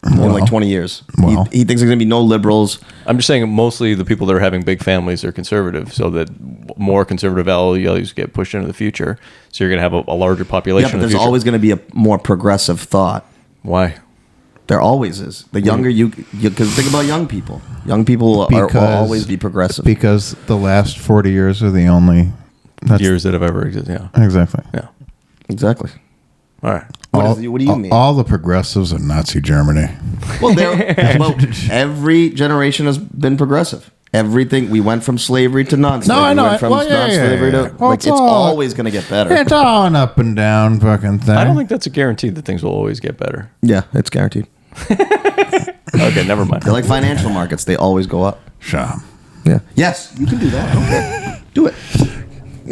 In like 20 years. Well. He thinks there's going to be no liberals. I'm just saying mostly the people that are having big families are conservative, so that more conservative values get pushed into the future. So you're going to have a larger population in the there's future. always going to be a more progressive thought. Why? There always is. The younger because think about young people. Young people will always be progressive. Because the last 40 years are the only... years that have ever existed. Yeah. Exactly. Yeah. Exactly. All right. What do you mean? All the progressives in Nazi Germany. Well, every generation has been progressive. Everything we went from slavery to non-slavery. No, I know. We went from non-slavery to it's always going to get better. It's all an up and down fucking thing. I don't think that's a guarantee that things will always get better. Yeah, it's guaranteed. Okay, never mind. They're like financial markets; they always go up. Shyam. Yeah. Yes, you can do that. Okay, do it.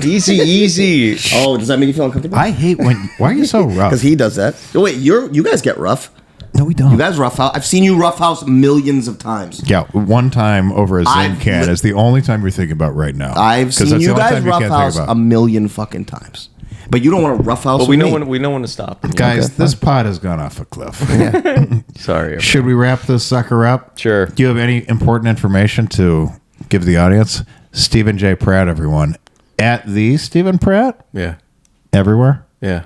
Easy. Oh, does that make you feel uncomfortable? I hate when... Why are you so rough? Because he does that. Oh, wait, you guys get rough. No, we don't. You guys roughhouse. I've seen you roughhouse millions of times. Yeah, one time over a Zyn can is the only time you're thinking about right now. I've seen you guys roughhouse a million fucking times. But you don't want to roughhouse. But we know when to stop. Guys, this pod has gone off a cliff. Sorry. Everybody. Should we wrap this sucker up? Sure. Do you have any important information to give the audience? Stephen J. Pratt, everyone. At the Stephen Pratt? Yeah. Everywhere? Yeah.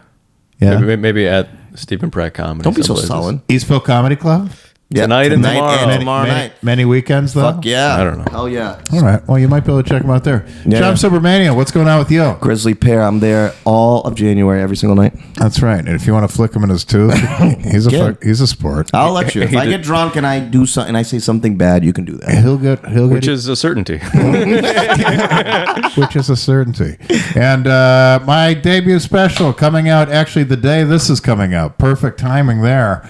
Yeah. Maybe at Stephen Pratt Comedy. Don't be so sullen. Eastville Comedy Club? Yeah, tonight and tomorrow. Tomorrow night. Many weekends, though? Fuck yeah. I don't know. Oh, yeah. All right. Well, you might be able to check them out there. Yeah. John Supermania, what's going on with you? Grizzly Pear. I'm there all of January, every single night. That's right. And if you want to flick him in his tooth, he's a sport. I'll let you. If I get drunk and I do something and I say something bad, you can do that. He'll get Which is a certainty. Which is a certainty. And my debut special coming out actually the day this is coming out. Perfect timing there.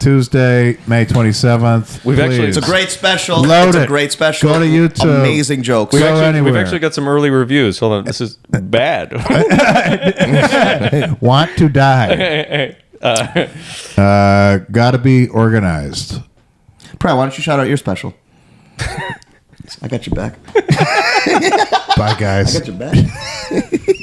Tuesday, May 27th. It's a great special. Load it's it. a great special. Go to YouTube. Amazing jokes. We've actually got some early reviews. Hold on. This is bad. Want to die. Gotta be organized. Pratt, why don't you shout out your special? I got your back. Bye, guys. I got your back.